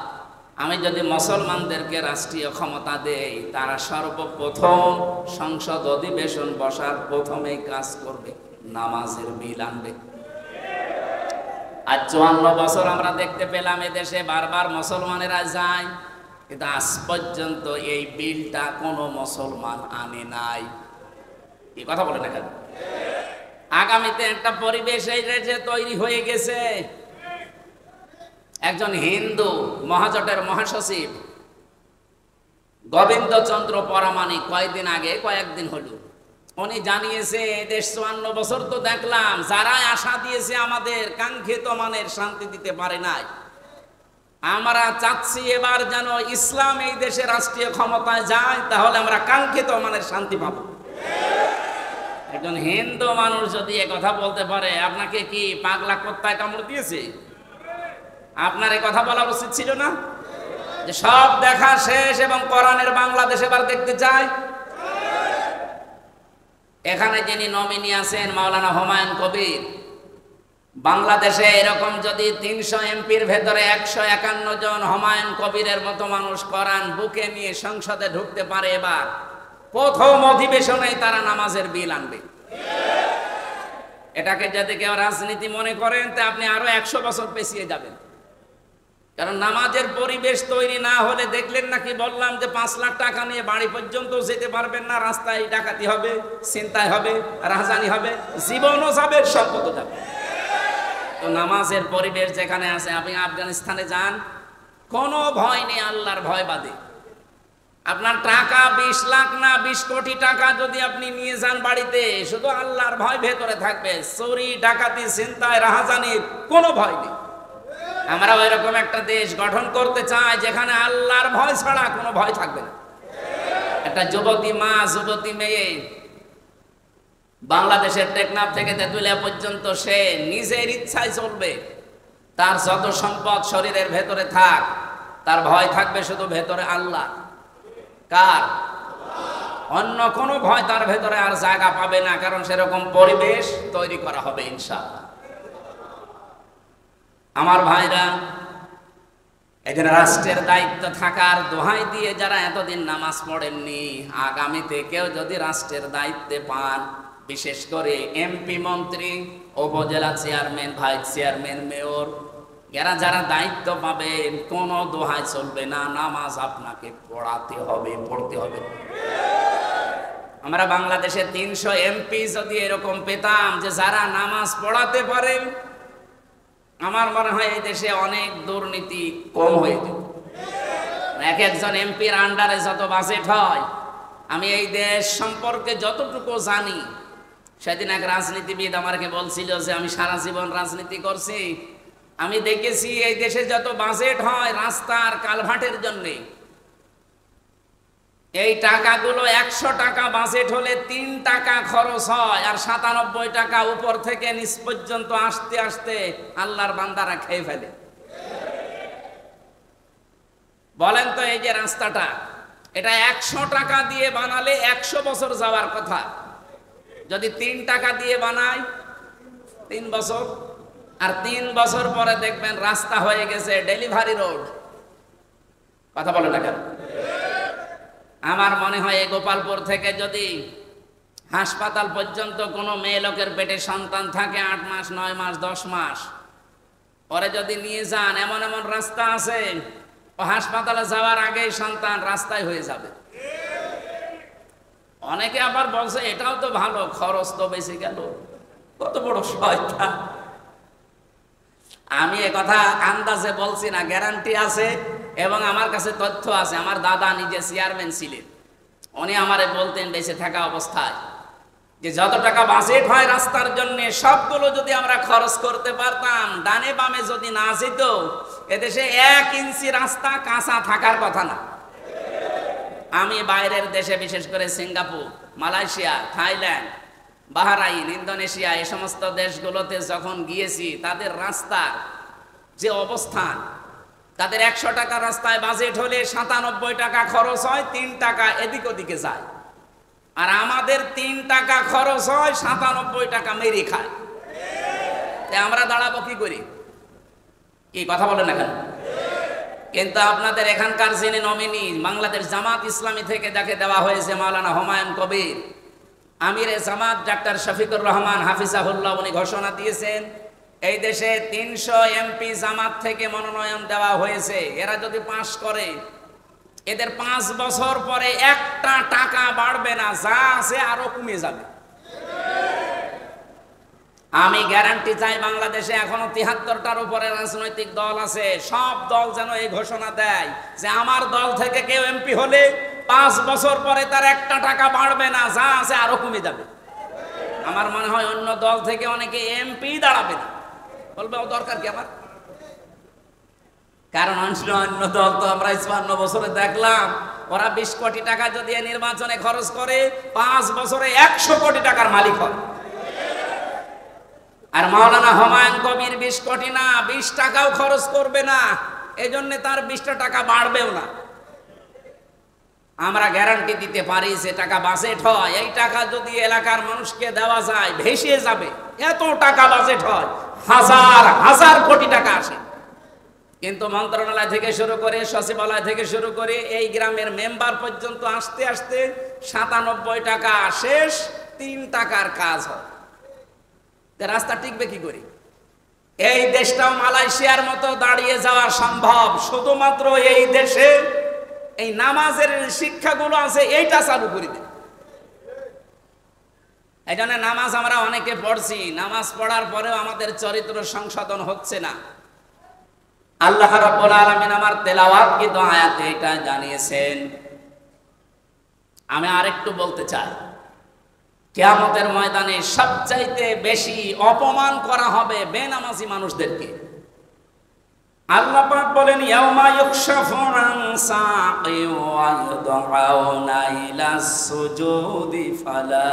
আমি যদি মুসলমানদেরকে রাষ্ট্রীয় ক্ষমতা দেই, তারা সর্বপ্রথম সংসদ অধিবেশন বসার প্রথমেই কাজ করবে নামাজের বিল আনবে। আজ 54 বছর আমরা দেখতে পেলাম এদেশে বারবার মুসলমানেরা যায়, কিন্তু আজ পর্যন্ত এই বিলটা কোনো মুসলমান আনে নাই। এই কথা বলে না কেন? আগামীতে একটা পরিবেশ এই দেশে তৈরি হয়ে গেছে। একজন হিন্দু মহাজোটের মহাসচিব গোবিন্দচন্দ্র পরামানিক কয়েকদিন হলো উনি জানিয়েছে, দেশ 54 বছর তো দেখলাম যারা আশা দিয়েছে আমাদের কাঙ্ক্ষিত মানের শান্তি দিতে পারে নাই। আমরা চাচ্ছি এবার যেন ইসলাম এই দেশে রাষ্ট্রীয় ক্ষমতায় যায়, তাহলে আমরা কাঙ্ক্ষিত মানের শান্তি পাবো। একজন হিন্দু মানুষ যদি এ কথা বলতে পারে, আপনাকে কি পাগলা কুত্তায় কামড় দিয়েছে? আপনার এ কথা বলা উচিত ছিল না? যে সব দেখা শেষ এবং কোরআনের বাংলাদেশ এবার দেখতে চায়। এখানে যিনি নমিনি আছেন মাওলানা হুমায়ুন কবির, বাংলাদেশে এরকম যদি 300 এমপির ভেতরে 151 জন হুমায়ুন কবিরের মতো মানুষ কোরআন বুকে নিয়ে সংসদে ঢুকতে পারে, এবার প্রথম অধিবেশনেই তারা নামাজের বিল আনবে। এটাকে যদি কেউ রাজনীতি মনে করেন, তা আপনি আরো 100 বছর পেছিয়ে যাবেন। কারণ নামাজের পরিবেশ তৈরি না হলে, দেখলেন নাকি বললাম যে 5 লাখ টাকা নিয়ে বাড়ি পর্যন্ত যেতে পারবেন না, রাস্তায় ডাকাতি হবে, ছিনতাই হবে, রাহাজানি হবে, জীবনও যাবে, সম্পদও যাবে। তো নামাজের পরিবেশ যেখানে আছে, আপনি আফগানিস্তানে যান, কোনো ভয় নেই আল্লাহর ভয় বাদে। আপনার টাকা 20 লাখ না 20 কোটি টাকা যদি আপনি নিয়ে যান বাড়িতে, শুধু আল্লাহর ভয় ভেতরে থাকবে, চুরি ডাকাতি ছিনতাই রাহাজানির কোনো ভয় নেই। আমরা ওইরকম একটা দেশ গঠন করতে চাই যেখানে আল্লাহর ভয় ছাড়া কোনো ভয় থাকবে না। একটা যুবতী মা, যুবতী মেয়ে বাংলাদেশের টেকনাফ থেকে তেঁতুলিয়া পর্যন্ত সে নিজের ইচ্ছায় চলবে। তার যত সম্পদ শরীরের ভেতরে থাক, তার ভয় থাকবে শুধু ভেতরে আল্লাহ। কার? অন্য কোনো ভয় তার ভেতরে আর জায়গা পাবে না, কারণ সেরকম পরিবেশ তৈরি করা হবে ইনশাআল্লাহ। আমার ভাইরা, এখানে রাষ্ট্রের দায়িত্ব থাকার দোহাই দিয়ে যারা এতদিন নামাজ পড়েননি, আগামীতে কেউ যদি রাষ্ট্রের দায়িত্বে পান, বিশেষ করে এমপি মন্ত্রী, উপজেলা চেয়ারম্যান, ভাইস চেয়ারম্যান, মেয়র, এরা যারা দায়িত্ব পাবেন, কোনো দোহাই চলবে না, নামাজ আপনাকে পড়াতে হবে, পড়তে হবে। আমরা বাংলাদেশে 300 এমপি যদি এরকম পেতাম যে যারা নামাজ পড়াতে পারেন, আমার মনে হয় এই দেশে অনেক দুর্নীতি কম হয়ে যেত। এক একজন এমপির আন্ডারে যত বাজেট হয়, আমি এই দেশ সম্পর্কে যতটুকু জানি, সেদিন এক রাজনীতিবিদ আমাকে বলছিল যে আমি সারা জীবন রাজনীতি করছি, আমি দেখেছি এই দেশে যত বাজেট হয় রাস্তার কালভার্টের জন্যে, এই টাকাগুলো 100 টাকা বাজেট হলে 3 টাকা খরচ হয়, আর 97 টাকা উপর থেকে নিচ পর্যন্ত আসতে আসতে আল্লাহর বান্দারা খেয়ে ফেলে। বলেন তো, এই যে রাস্তাটা, এটা 100 টাকা দিয়ে বানালে 100 বছর যাওয়ার কথা, যদি 3 টাকা দিয়ে বানায় 3 বছর, আর 3 বছর পরে দেখবেন রাস্তা হয়ে গেছে ডেলিভারি রোড। কথা বলে না কেন? আমার মনে হয় এই গোপালপুর থেকে যদি হাসপাতাল পর্যন্ত কোনো মেয়ে লোকের পেটে সন্তান থাকে 8 মাস, 9 মাস, 10 মাস, পরে যদি নিয়ে যান, এমন এমন রাস্তা আছে, ও হাসপাতালে যাওয়ার আগেই সন্তান রাস্তায় হয়ে যাবে। অনেকে আবার বলছে এটাও তো ভালো, খরচ তো বেশি গেল। কত বড় শয়তান! আমি এ কথা আন্দাজে বলছি না, গ্যারান্টি আছে এবং আমার কাছে তথ্য আছে, আমার দাদা নিজে চেয়ারম্যান ছিলেন, উনি আমারে বলতেন বেঁচে থাকা অবস্থায় যে যত টাকা বাজেট হয় রাস্তার জন্য সবগুলো যদি আমরা খরচ করতে পারতাম, ডানে বামে যদি না যেত, এদেশে 1 ইঞ্চি রাস্তা কাঁচা থাকার কথা না। আমি বাইরের দেশে, বিশেষ করে Singapore, Malaysia, Thailand, Bahrain, Indonesia, এই সমস্ত দেশগুলোতে যখন গিয়েছি, তাদের রাস্তার যে অবস্থান, তাদের 100 টাকা রাস্তায় বাজেট হলে 97 টাকা খরচ হয়, 3 টাকা এদিক ওদিকে যায়। আর আমাদের 3 টাকা খরচ হয়, 97 টাকা মেরে খায়। আমরা দাঁড়াবো কি করি? কি কথা বলেন এখন? কিন্তু আপনাদের এখানকার যিনি নমিনি, বাংলাদেশ জামাত ইসলামী থেকে যাকে দেওয়া হয়েছে মাওলানা হুমায়ুন কবির, আমিরে জামাত ডাক্তার শফিকুর রহমান হাফিজাহুল্লাহ, উনি ঘোষণা দিয়েছেন এই দেশে 300 এমপি জামাত থেকে মনোনয়ন দেওয়া হয়েছে। এরা যদি পাস করে, এদের 5 বছর পরে 1টা টাকা বাড়বে না, যা আছে আরো কমে যাবে। আমি গ্যারান্টি চাই, বাংলাদেশে এখনো 73টার উপরে রাজনৈতিক দল আছে, সব দল যেন এই ঘোষণা দেয় যে আমার দল থেকে কেউ এমপি হলে 5 বছর পরে তার 1টা টাকা বাড়বে না, যা আছে আরো কমে যাবে। আমার মনে হয় অন্য দল থেকে অনেকে এমপি দাঁড়াবে না, বলবে ও দরকার কি আমার। কারণ অন্য দল তো আমরা 54 বছরে দেখলাম, ওরা 20 কোটি টাকা যদি নির্বাচনে খরচ করে, 5 বছরে 100 কোটি টাকার মালিক হয়। আর মাওলানা হুমায়ুন কবির 20 কোটি না, 20 টাকাও খরচ করবে না, এজন্য তার 20টা টাকা বাড়বেও না। আমরা গ্যারান্টি দিতে পারি যে টাকা বাজেট হয়, এই টাকা যদি এলাকার মানুষকে দেওয়া যায়, ভেসে যাবে। এত টাকা বাজেট হয়, হাজার হাজার কোটি টাকা আসে, কিন্তু মন্ত্রণালয় থেকে শুরু করে, সচিবালয় থেকে শুরু করে, এই গ্রামের মেম্বার পর্যন্ত আসতে আসতে 97 টাকা শেষ, 3 টাকার কাজ হয়। রাস্তা টিকবে কি করে? এই দেশটাও মালয়েশিয়ার মতো দাঁড়িয়ে যাওয়া সম্ভব, শুধুমাত্র এই দেশে এই নামাজের শিক্ষাগুলো আছে, এইটা চালু করে দেয়। এই জন্য নামাজ আমরা অনেকে পড়ছি, নামাজ পড়ার পরেও আমাদের চরিত্র সংশোধন হচ্ছে না। আল্লাহ রাব্বুল আলামিন আমার তেলাওয়াতকৃত আয়াতে এটা জানিয়েছেন। আমি আরেকটু বলতে চাই, কিয়ামতের ময়দানে সবচাইতে বেশি অপমান করা হবে বেনামাজি মানুষদেরকে। আল্লাহ পাক বলেন, ইয়াউমা ইউকশাফু আন সাকি ওয়া ইউদআউনা ইলাস সুজুদি ফালা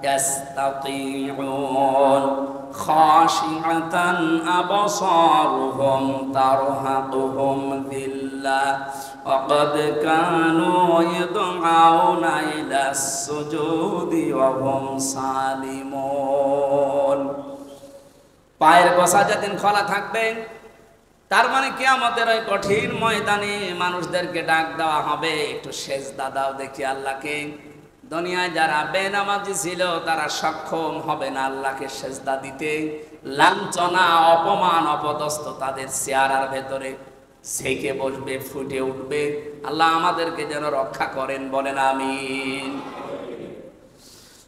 ইয়াস্তাতিউন খাশিআতান আবসারুহুম তারহাকুহুম যিল্লাহ ওয়া ক্বাদ কানু ইউদআউনা ইলাস সুজুদি ওয়া হুম সালিমুন। পায়ের গোছা যেদিন খোলা থাকবে, তার মানে কিয়ামতের ওই কঠিন ময়দানে মানুষদেরকে ডাক দেওয়া হবে, একটু সেজদা দাও দেখি আল্লাহকে। দুনিয়ায় যারা বেনামাজি ছিল তারা সক্ষম হবে না আল্লাহকে সেজদা দিতে। লাঞ্ছনা, অপমান, অপদস্থ তাদের চেহারার ভেতরে ঝেঁকে বসবে, ফুটে উঠবে। আল্লাহ আমাদেরকে যেন রক্ষা করেন, বলেন আমিন।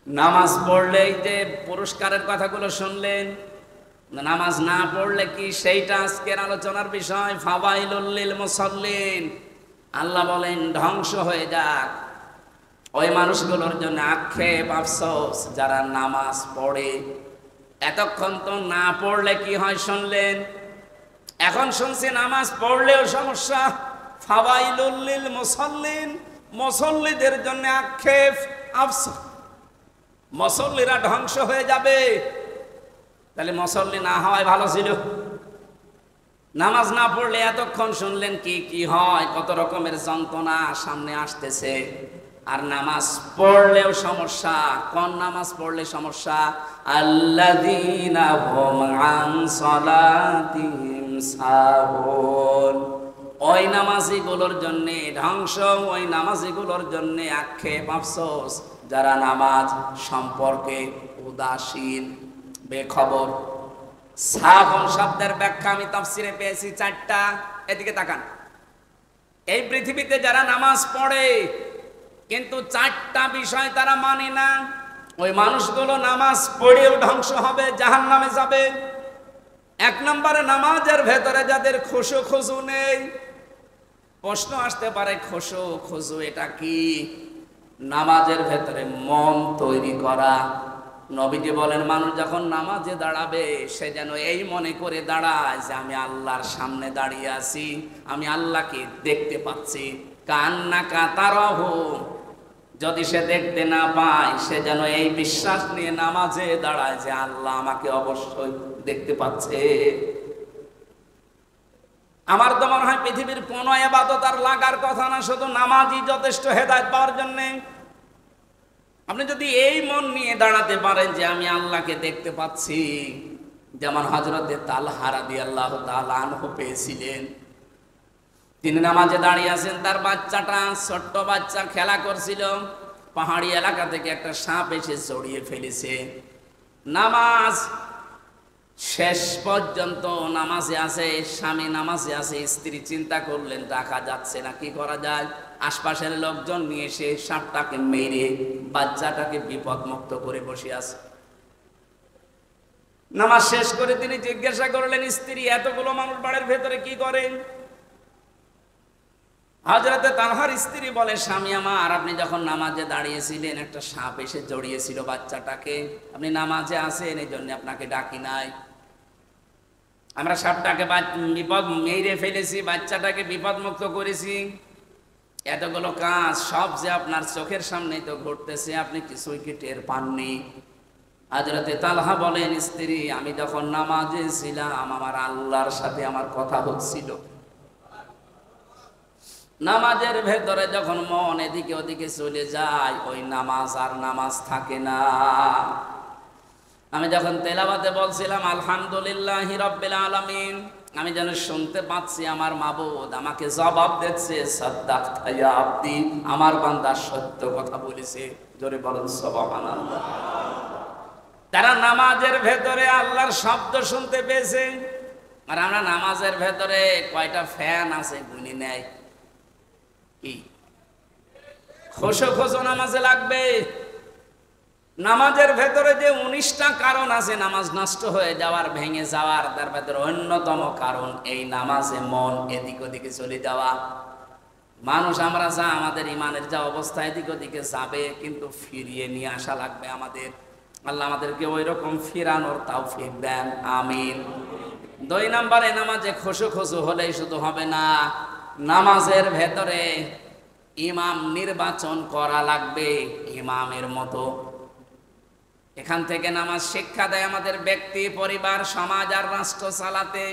নামাজ পড়লেই যে পুরস্কারের কথাগুলো শুনলেন, নামাজ না পড়লে কি, সেইটা আজকের আলোচনার বিষয়। ফাওয়াইলুল লিল মুসাল্লিন, আল্লাহ বলেন ধ্বংস হয়ে যাক ওই মানুষগুলোর জন্য, আক্ষেপ, আফসোস যারা নামাজ পড়ে। এতক্ষণ তো না পড়লে কি হয় শুনলেন, এখন শুনছি নামাজ পড়লেও সমস্যা। ফাওয়াইলুল লিল মুসাল্লিন, মুসল্লিদের জন্য আক্ষেপ, আফসোস, মুসল্লিরা ধ্বংস হয়ে যাবে। তাহলে মুসল্লি না হওয়াই ভালো ছিল। নামাজ না পড়লে এতক্ষণ শুনলেন কি কি হয়, কত রকমের যন্ত্রণা সামনে আসতেছে। আর নামাজ পড়লেও সমস্যা। কোন নামাজ পড়লে সমস্যা? আল্লাযীনা হুম আন সালাতিহিম সাহুন, ওই নামাজিগুলোর জন্য ধ্বংস, ওই নামাজিগুলোর জন্য আক্ষেপ, আফসোস যারা নামাজ সম্পর্কে উদাসীন, বেখবর। সাহুন শব্দের ব্যাখ্যা আমি তাফসিরে পেয়েছি 4টা। এদিকে তাকান। এই পৃথিবীতে যারা নামাজ পড়ে কিন্তু 4টা বিষয় তারা মানে না, ওই মানুষগুলো নামাজ পড়েও ধ্বংস হবে, জাহান্নামে যাবে। 1 নম্বরে নামাজের ভেতরে যাদের খুশু নেই, প্রশ্ন আসতে পারে খুশু এটা কি? নামাজের ভেতরে মন তৈরি করা। নবীজি বলেন মানুষ যখন নামাজে দাঁড়াবে সে যেন এই মনে করে দাঁড়ায় যে আমি আল্লাহর সামনে দাঁড়িয়ে আছি, আমি আল্লাহকে দেখতে পাচ্ছি। কান্নাকা তারাহু, যদি সে দেখতে না পায় সে যেন এই বিশ্বাস নিয়ে নামাজে দাঁড়ায় যে আল্লাহ আমাকে অবশ্যই দেখতে পাচ্ছে। আমার তো মনে হয় পৃথিবীর কোন ইবাদত আর লাগার কথা না, শুধু নামাজই যথেষ্ট হেদায়েত পাওয়ার জন্য। আপনি যদি এই মন নিয়ে দাঁড়াতে পারেন যে আমি আল্লাহকে দেখতে পাচ্ছি, যেমন হযরতে তালহা রাদিয়াল্লাহু তাআলা আনহু পেয়েছিলেন। তিনি নামাজে দাঁড়িয়ে আছেন, তার বাচ্চাটা ছোট্ট বাচ্চা খেলা করছিল, পাহাড়ি এলাকা থেকে একটা সাপ এসে জড়িয়ে ফেলেছে। নামাজ শেষ পর্যন্ত নামাজে আছে, স্বামী নামাজে আছে, স্ত্রী চিন্তা করলেন রাখা যাচ্ছে না, কি করা যায়? আশপাশের লোকজন নিয়ে এসে সাপটাকে মেরে বাচ্চাটাকে বিপদমুক্ত করে বসে আছে। নামাজ শেষ করে তিনি জিজ্ঞাসা করলেন স্ত্রী, এতগুলো মানুষ বাড়ির ভেতরে কি করেন? হযরতে তালহার স্ত্রী বলে, স্বামী আমার, আপনি যখন নামাজে দাঁড়িয়েছিলেন একটা সাপ এসে জড়িয়েছিল বাচ্চাটাকে, আপনি নামাজে আছেন এই জন্য আপনাকে ডাকি নাই। আমরা সাপটাকে বিপদ মেরে ফেলেছি, বাচ্চাটাকে বিপদমুক্ত করেছি। এতগুলো কাজ সব যে আপনার চোখের সামনেই তো ঘটতেছে, আপনি কিছুই কি টের পাননি? হযরতে তালহা বলেন স্ত্রী, আমি যখন নামাজে ছিলাম আমার আল্লাহর সাথে আমার কথা হচ্ছিল। নামাজের ভেতরে যখন মন এদিকে ওদিকে চলে যায় ওই নামাজ আর নামাজ থাকে না। আমি যখন তেলাওয়াতে বলছিলাম আলহামদুলিল্লাহি রাব্বিল আলামিন, আমি যেন শুনতে পাচ্ছি আমার মাবুদ আমাকে জবাব দিচ্ছে, সাদ্দাকতা ইয়া আবদি, আমার বান্দা সত্য কথা বলেছে। জোরে বলেন সুবহানাল্লাহ। তারা নামাজের ভেতরে আল্লাহর শব্দ শুনতে পেয়েছে। আর আমরা নামাজের ভেতরে কয়টা ফ্যান আছে গুনি নেয় কি? খোশো নামাজে লাগবে। নামাজের ভেতরে যে 19টা কারণ আছে নামাজ নষ্ট হয়ে যাওয়ার, ভেঙে যাওয়ার, তার ভেতরে অন্যতম কারণ এই নামাজে মন এদিক ওদিকে চলে যাওয়া। মানুষ আমরা যা আমাদের ইমানের যা অবস্থা এদিক ওদিকে যাবে, কিন্তু ফিরিয়ে নিয়ে আসা লাগবে আমাদের। আল্লাহ আমাদেরকে ওই রকম ফিরানোর তৌফিক দেন, আমিন। 2 নম্বরে নামাজে খোশো হলেই শুধু হবে না, নামাজের ভেতরে ইমাম নির্বাচন করা লাগবে ইমামের মতো। এখান থেকে নামাজ শিক্ষা দেয় আমাদের ব্যক্তি, পরিবার, সমাজ আর রাষ্ট্র চালাতে।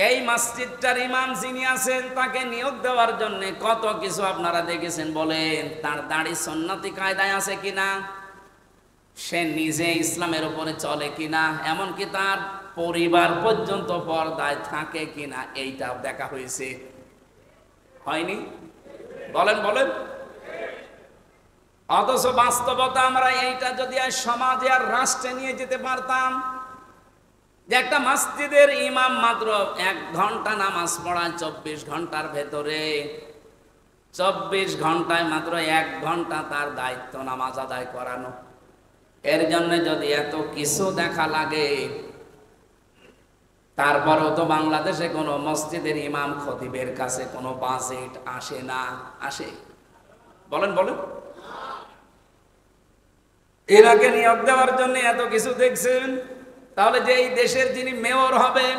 এই মসজিদটার ইমাম যিনি আছেন তাকে নিয়োগ দেওয়ার জন্য কত কিছু আপনারা দেখেছেন। বলেন তার দাড়ি সুন্নতি কায়দায় আছে কিনা, সে নিজে ইসলামের উপরে চলে কিনা, এমনকি তার পরিবার পর্যন্ত পর্দায় থাকে কিনা, এইটাও দেখা হয়েছে। হয়নি? বলেন বলেন। অথচ বাস্তবতা আমরা এইটা যদি আর সমাজে আর রাষ্ট্রে নিয়ে যেতে পারতাম, যে একটা মসজিদের ইমাম মাত্র 1 ঘন্টা নামাজ পড়ায় 24 ঘন্টার ভেতরে, 24 ঘন্টায় মাত্র 1 ঘন্টা তার দায়িত্ব নামাজ আদায় করানো। এর জন্য যদি এত কিছু দেখা লাগে, তারপরও তো বাংলাদেশে কোনো মসজিদের ইমাম খতিবের কাছে কোনো বাজেট আসে না। আসে? বলেন বলেন। এনাকে নিয়োগ দেওয়ার জন্য এত কিছু দেখছেন, তাহলে যে এই দেশের যিনি মেয়র হবেন,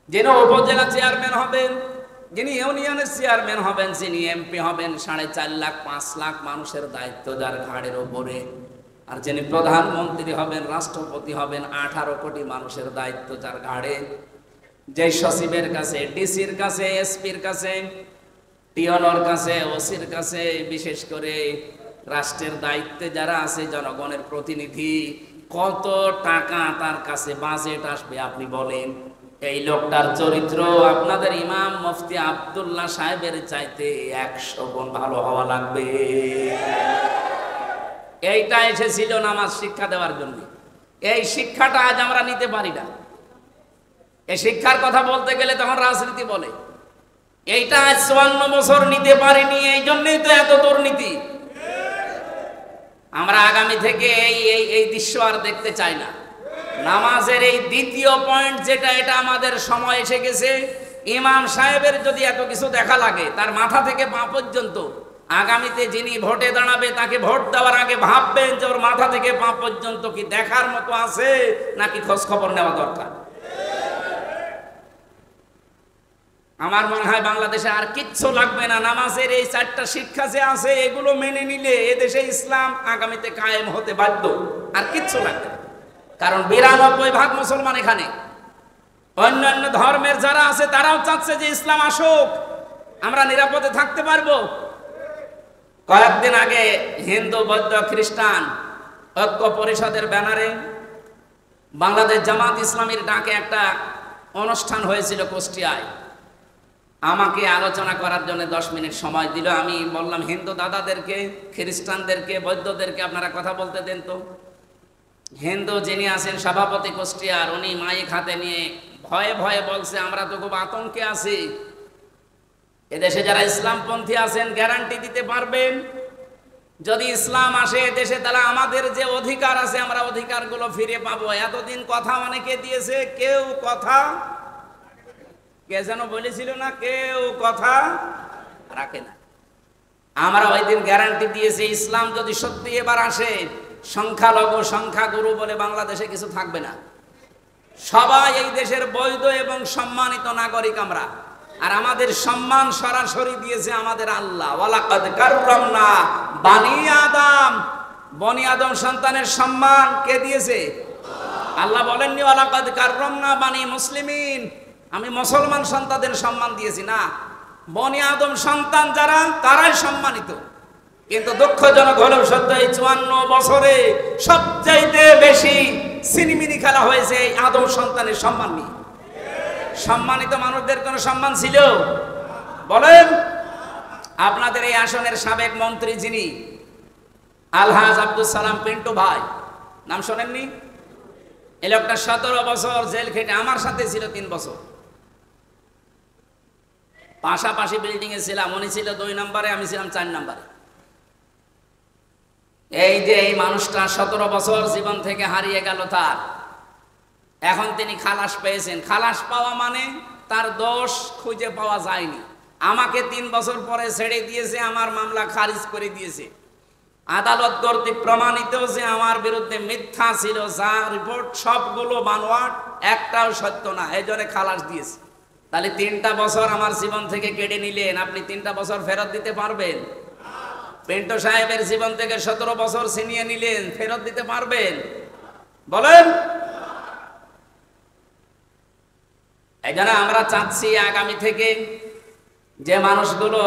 যিনি উপজেলা চেয়ারম্যান হবেন, যিনি ইউনিয়নের চেয়ারম্যান হবেন, যিনি এমপি হবেন, 4.5 লাখ 5 লাখ মানুষের দায়িত্ব যার ঘাড়ের ওপরে, আর যিনি প্রধানমন্ত্রী হবেন, রাষ্ট্রপতি হবেন, 18 কোটি মানুষের দায়িত্ব যার ঘাড়ে। যে সচিবের কাছে, ডিসির কাছে, এসপির কাছে, টিওনোর কাছে, ওসির কাছে, বিশেষ করে রাষ্ট্রের দায়িত্বে যারা আছে, জনগণের প্রতিনিধি, কত টাকা তার কাছে বাজেট আসবে আপনি বলেন? এই লোকটার চরিত্র আপনাদের ইমাম মুফতি আব্দুল্লাহ সাহেবের চাইতে 100 গুণ ভালো হওয়া লাগবে। এইটা এসেছিল নামাজ শিক্ষা দেওয়ার জন্য। এই শিক্ষাটা আজ আমরা নিতে পারি না। এই শিক্ষার কথা বলতে গেলে তখন রাজনীতি বলে। এইটা আজ 54 বছর নিতে পারিনি, এই জন্যই তো এত দুর্নীতি। আমরা আগামী থেকে এই দৃশ্য আর দেখতে চাই না। নামাজের এই দ্বিতীয় পয়েন্ট যেটা, এটা আমাদের সময় এসে গেছে। ইমাম সাহেবের যদি এত কিছু দেখা লাগে, তার মাথা থেকে পা পর্যন্ত, আগামীতে যিনি ভোটে দাঁড়াবে তাকে ভোট দেওয়ার আগে ভাববেন যে ওর মাথা থেকে পা পর্যন্ত কি দেখার মতো আছে নাকি খোঁজ খবর নেওয়া দরকার। আমার মনে হয় বাংলাদেশে আর কিচ্ছু লাগবে না, নামাজের এই 4টা শিক্ষা যে আছে এগুলো মেনে নিলে এদেশে ইসলাম আগামীতে কায়েম হতে বাধ্য, আর কিচ্ছু লাগবে না। কারণ 92% মুসলমান এখানে, অন্যান্য ধর্মের যারা আছে তারাও চাচ্ছে যে ইসলাম আসুক, আমরা নিরাপদে থাকতে পারবো। কয়েকদিন আগে হিন্দু, বৌদ্ধ, খ্রিস্টান ঐক্য পরিষদের ব্যানারে বাংলাদেশ জামাত ইসলামীর ডাকে একটা অনুষ্ঠান হয়েছিল কুষ্টিয়ায়। আমাকে আলোচনা করার জন্য 10 মিনিট সময় দিল। আমি বললাম, হিন্দু দাদাদেরকে, খ্রিস্টানদেরকে, বৌদ্ধদেরকে আপনারা কথা বলতে দেন তো। হিন্দু যিনি আছেন সভাপতি কুষ্টিয়ার, উনি মাইক হাতে নিয়ে ভয়ে ভয়ে বলছে, আমরা তো খুব আতঙ্কে আছি, এদেশে যারা ইসলামপন্থী আছেন গ্যারান্টি দিতে পারবেন যদি ইসলাম আসে এদেশে তাহলে আমাদের যে অধিকার আছে আমরা অধিকারগুলো ফিরে পাবো। এতদিন কথা অনেকে দিয়েছে, কেউ কথা, কে যেন বলেছিল না, কেউ কথা রাখে না। আমরা ওই দিন গ্যারান্টি দিয়েছি, ইসলাম যদি সত্যি এবার আসে, সংখ্যালঘু সংখ্যাগুরু বলে বাংলাদেশে কিছু থাকবে না। সবাই এই দেশের বৈধ এবং সম্মানিত নাগরিক আমরা। আর আমাদের সম্মান সরাসরি দিয়েছে আমাদের আল্লাহ। ওয়ালাকাদ কাররামনা বানি আদম, বনি আদম সন্তানের সম্মান কে দিয়েছে? আল্লাহ বলেননি ওয়ালাকাদ কাররামনা বানি মুসলিমিন, আমি মুসলমান সন্তানদের সম্মান দিয়েছি না, বনি আদম সন্তান যারা তারাই সম্মানিত। কিন্তু দুঃখজনক হলেও সত্য, এই 54 বছরে সবচাইতে বেশি সিনিমিনি খেলা হয়েছে এই আদম সন্তানের সম্মান নিয়ে। সম্মানিত মানুষদের কোনো সম্মান ছিল? বলেন। আপনাদের এই আসনের সাবেক মন্ত্রী যিনি, আলহাজ আব্দুল সালাম পিন্টু ভাই, নাম শোনেননি? এই লোকটা 17 বছর জেল খেটে আমার সাথে ছিল 3 বছর, পাশাপাশি বিল্ডিং এ ছিলাম। উনি ছিল 2 নম্বরে, আমি ছিলাম 4 নম্বরে। এই যে এই মানুষটা 17 বছর জীবন থেকে হারিয়ে গেল তার, এখন তিনি খালাস পেয়েছেন। খালাস পাওয়া মানে তার দোষ খুঁজে পাওয়া যায়নি। আমাকে 3 বছর পরে ছেড়ে দিয়েছে, আমার মামলা খারিজ করে দিয়েছে। আদালত কর্তৃক প্রমাণিত যে আমার বিরুদ্ধে মিথ্যা ছিল, যা রিপোর্ট সবগুলো বানোয়াট, একটাও সত্য না, এই জন্য খালাস দিয়েছে। তাহলে 3টা বছর আমার জীবন থেকে কেড়ে নিলেন, আপনি 3টা বছর ফেরত দিতে পারবেন? পিন্টু সাহেবের জীবন থেকে 17 বছর ছিনিয়ে নিলেন, ফেরত দিতে পারবেন? বলেন। এই জন্য আমরা চাচ্ছি আগামী থেকে যে মানুষগুলো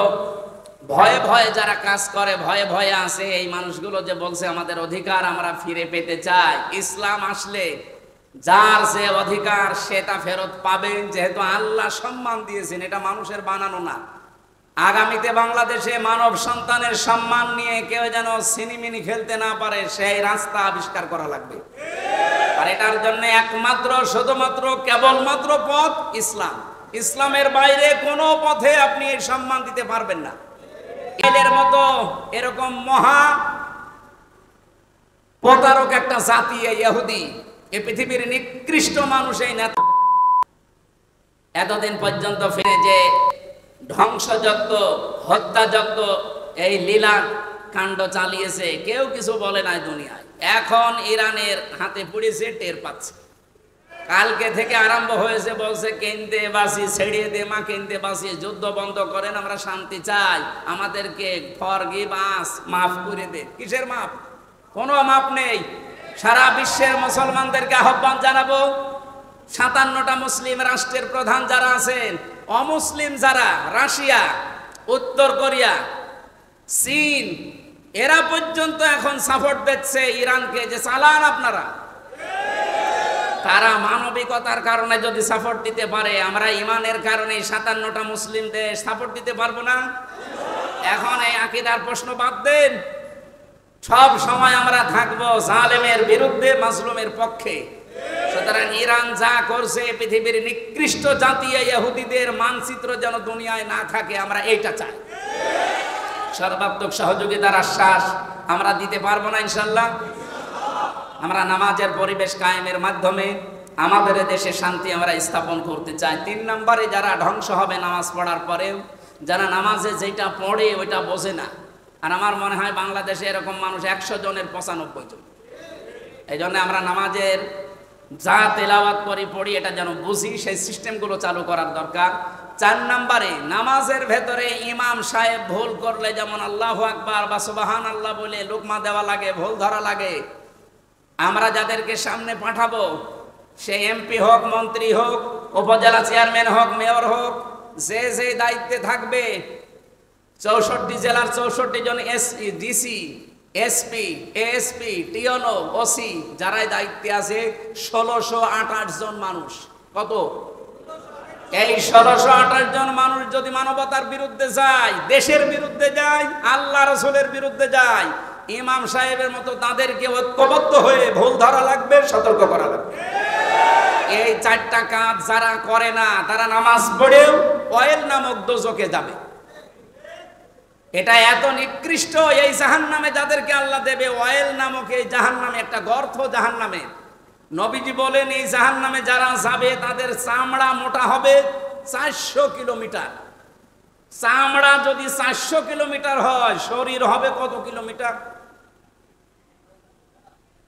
ভয়ে ভয়ে যারা কাজ করে, ভয়ে ভয়ে আছে, এই মানুষগুলো যে বলছে আমাদের অধিকার আমরা ফিরে পেতে চাই, ইসলাম আসলে যার যে অধিকার সেটা ফেরত পাবেন। যেহেতু আল্লাহ সম্মান দিয়েছেন, এটা মানুষের বানানো না। আগামীতে বাংলাদেশে মানব সন্তানের সম্মান নিয়ে কেউ যেন সিনিমিনি খেলতে না পারে, সেই রাস্তা আবিষ্কার করা লাগবে। আর এটার জন্য একমাত্র, শুধুমাত্র, কেবলমাত্র পথ ইসলাম। ইসলামের বাইরে কোনো পথে আপনি এই সম্মান দিতে পারবেন না। এদের মতো এরকম মহা প্রতারক একটা জাতি এই ইহুদি, এই পৃথিবীর নিকৃষ্ট মানুষ এই নেতা। এতদিন পর্যন্ত ফিরে যে ধ্বংসযজ্ঞ, হত্যাযজ্ঞ, এই লীলা কাণ্ড চালিয়েছে, কেউ কিছু বলে নাই দুনিয়ায়। এখন ইরানের হাতে পড়েছে, টের পাচ্ছে। কালকে থেকে আরম্ভ হয়েছে, বলছে কেন্দে বাসি ছেড়িয়ে দে মা, কেন্দে বাসি, যুদ্ধ বন্ধ করেন, আমরা শান্তি চাই, আমাদেরকে ফরগিভ আস, মাফ করে দে। কিসের মাফ? কোনো মাফ নেই। সারা বিশ্বের মুসলমানদেরকে আহ্বান জানাবো, 57টা মুসলিম রাষ্ট্রের প্রধান যারা আছেন, অমুসলিম যারা, রাশিয়া, উত্তর কোরিয়া, চীন, এরা পর্যন্ত এখন সাপোর্ট দিচ্ছে ইরানকে যে চালান আপনারা। তারা মানবিকতার কারণে যদি সাপোর্ট দিতে পারে, আমরা ইমানের কারণে 57টা মুসলিম দেশ সাপোর্ট দিতে পারবো না? এখন এই আকীদার প্রশ্ন বাদ দেন, সব সময় আমরা থাকবো জালেমের বিরুদ্ধে, মাজলুমের পক্ষে। সুতরাং ইরান যা করছে, পৃথিবীর নিকৃষ্ট জাতি ইহুদিদের মানচিত্র যেন দুনিয়ায় না থাকে, আমরা এইটা চাই। সর্বাত্মক সহযোগিতার আশ্বাস আমরা দিতে পারবো না ইনশাল্লাহ। আমরা নামাজের পরিবেশ কায়েমের মাধ্যমে, আমাদের দেশে শান্তি আমরা স্থাপন করতে চাই। 3 নম্বরে যারা ধ্বংস হবে নামাজ পড়ার পরেও, যারা নামাজে যেটা পড়ে ওইটা বোঝে না। আর আমার মনে হয় বাংলাদেশে এরকম মানুষ 100 জনের 95 জন। এই জন্য আমরা নামাজের যা তেলাওয়াত করি পড়ি এটা যেন বুঝি, সেই সিস্টেমগুলো চালু করার দরকার। 4 নম্বরে নামাজের ভেতরে ইমাম সাহেব ভুল করলে যেমন আল্লাহু আকবার বা সুবহানাল্লাহ বলে লুকমা দেওয়া লাগে, ভুল ধরা লাগে, আমরা যাদেরকে সামনে পাঠাবো, সে এমপি হোক, মন্ত্রী হোক, উপজেলা চেয়ারম্যান হোক, মেয়র হোক, যে যে দায়িত্বে থাকবে, 64 জেলার 64 জন ডিসি, এসপি, এএসপি, টিওনো, ওসি যারাই দায়িত্বে আছে 1628 জন মানুষ। কত? এই 1628 জন মানুষ যদি মানবতার বিরুদ্ধে যায়, দেশের বিরুদ্ধে যায়, আল্লাহ রাসূলের বিরুদ্ধে যায়, ইমাম সাহেবের মতো তাদেরকে ঐক্যবদ্ধ হয়ে ভুল ধরা লাগবে, সতর্ক করা লাগবে। এই 4টা কাজ যারা করে না তারা নামাজ পড়েও অয়েল নামক দোজখে যাবে। এটা এত নিকৃষ্ট, এই জাহান্নামে যাদেরকে আল্লাহ দেবে, অয়েল নামক এই জাহান্নামে, একটা গর্ত জাহান্নামে। নবীজি বলেন এই জাহান্নামে যারা যাবে তাদের চামড়া মোটা হবে 400 কিলোমিটার। চামড়া যদি 400 কিলোমিটার হয়, শরীর হবে কত কিলোমিটার?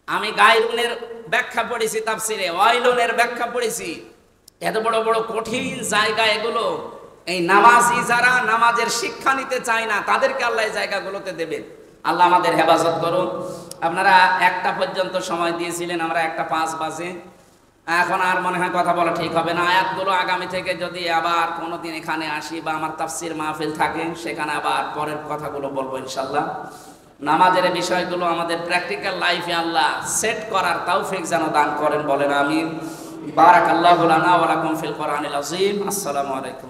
আমি গায়রুনের ব্যাখ্যা পড়েছি তাফসিরে, ওয়াইলুনের ব্যাখ্যা পড়েছি। এত বড় বড় কঠিন জায়গা এগুলো, এই নামাজি যারা নামাজের শিক্ষা নিতে চায় না তাদেরকে আল্লাহ এই জায়গাগুলোতে দেবেন। আল্লাহ আমাদের হেফাজত করুন। আপনারা 1টা পর্যন্ত সময় দিয়েছিলেন, আমরা 1:05 বাজে, এখন আর মনে হয় কথা বলা ঠিক হবে না। আয়াতগুলো আগামী থেকে যদি আবার কোনোদিন এখানে আসি বা আমার তাফসির মাহফিল থাকে, সেখানে আবার পরের কথাগুলো বলবো ইনশাল্লাহ। নামাজের বিষয়গুলো আমাদের প্র্যাকটিক্যাল লাইফে আল্লাহ সেট করার তৌফিক যেন দান করেন, বলেন আমিন। বারাকাল্লাহু লানা ওয়া লাকুম ফিল কোরআনিল আযীম। আসসালামু আলাইকুম।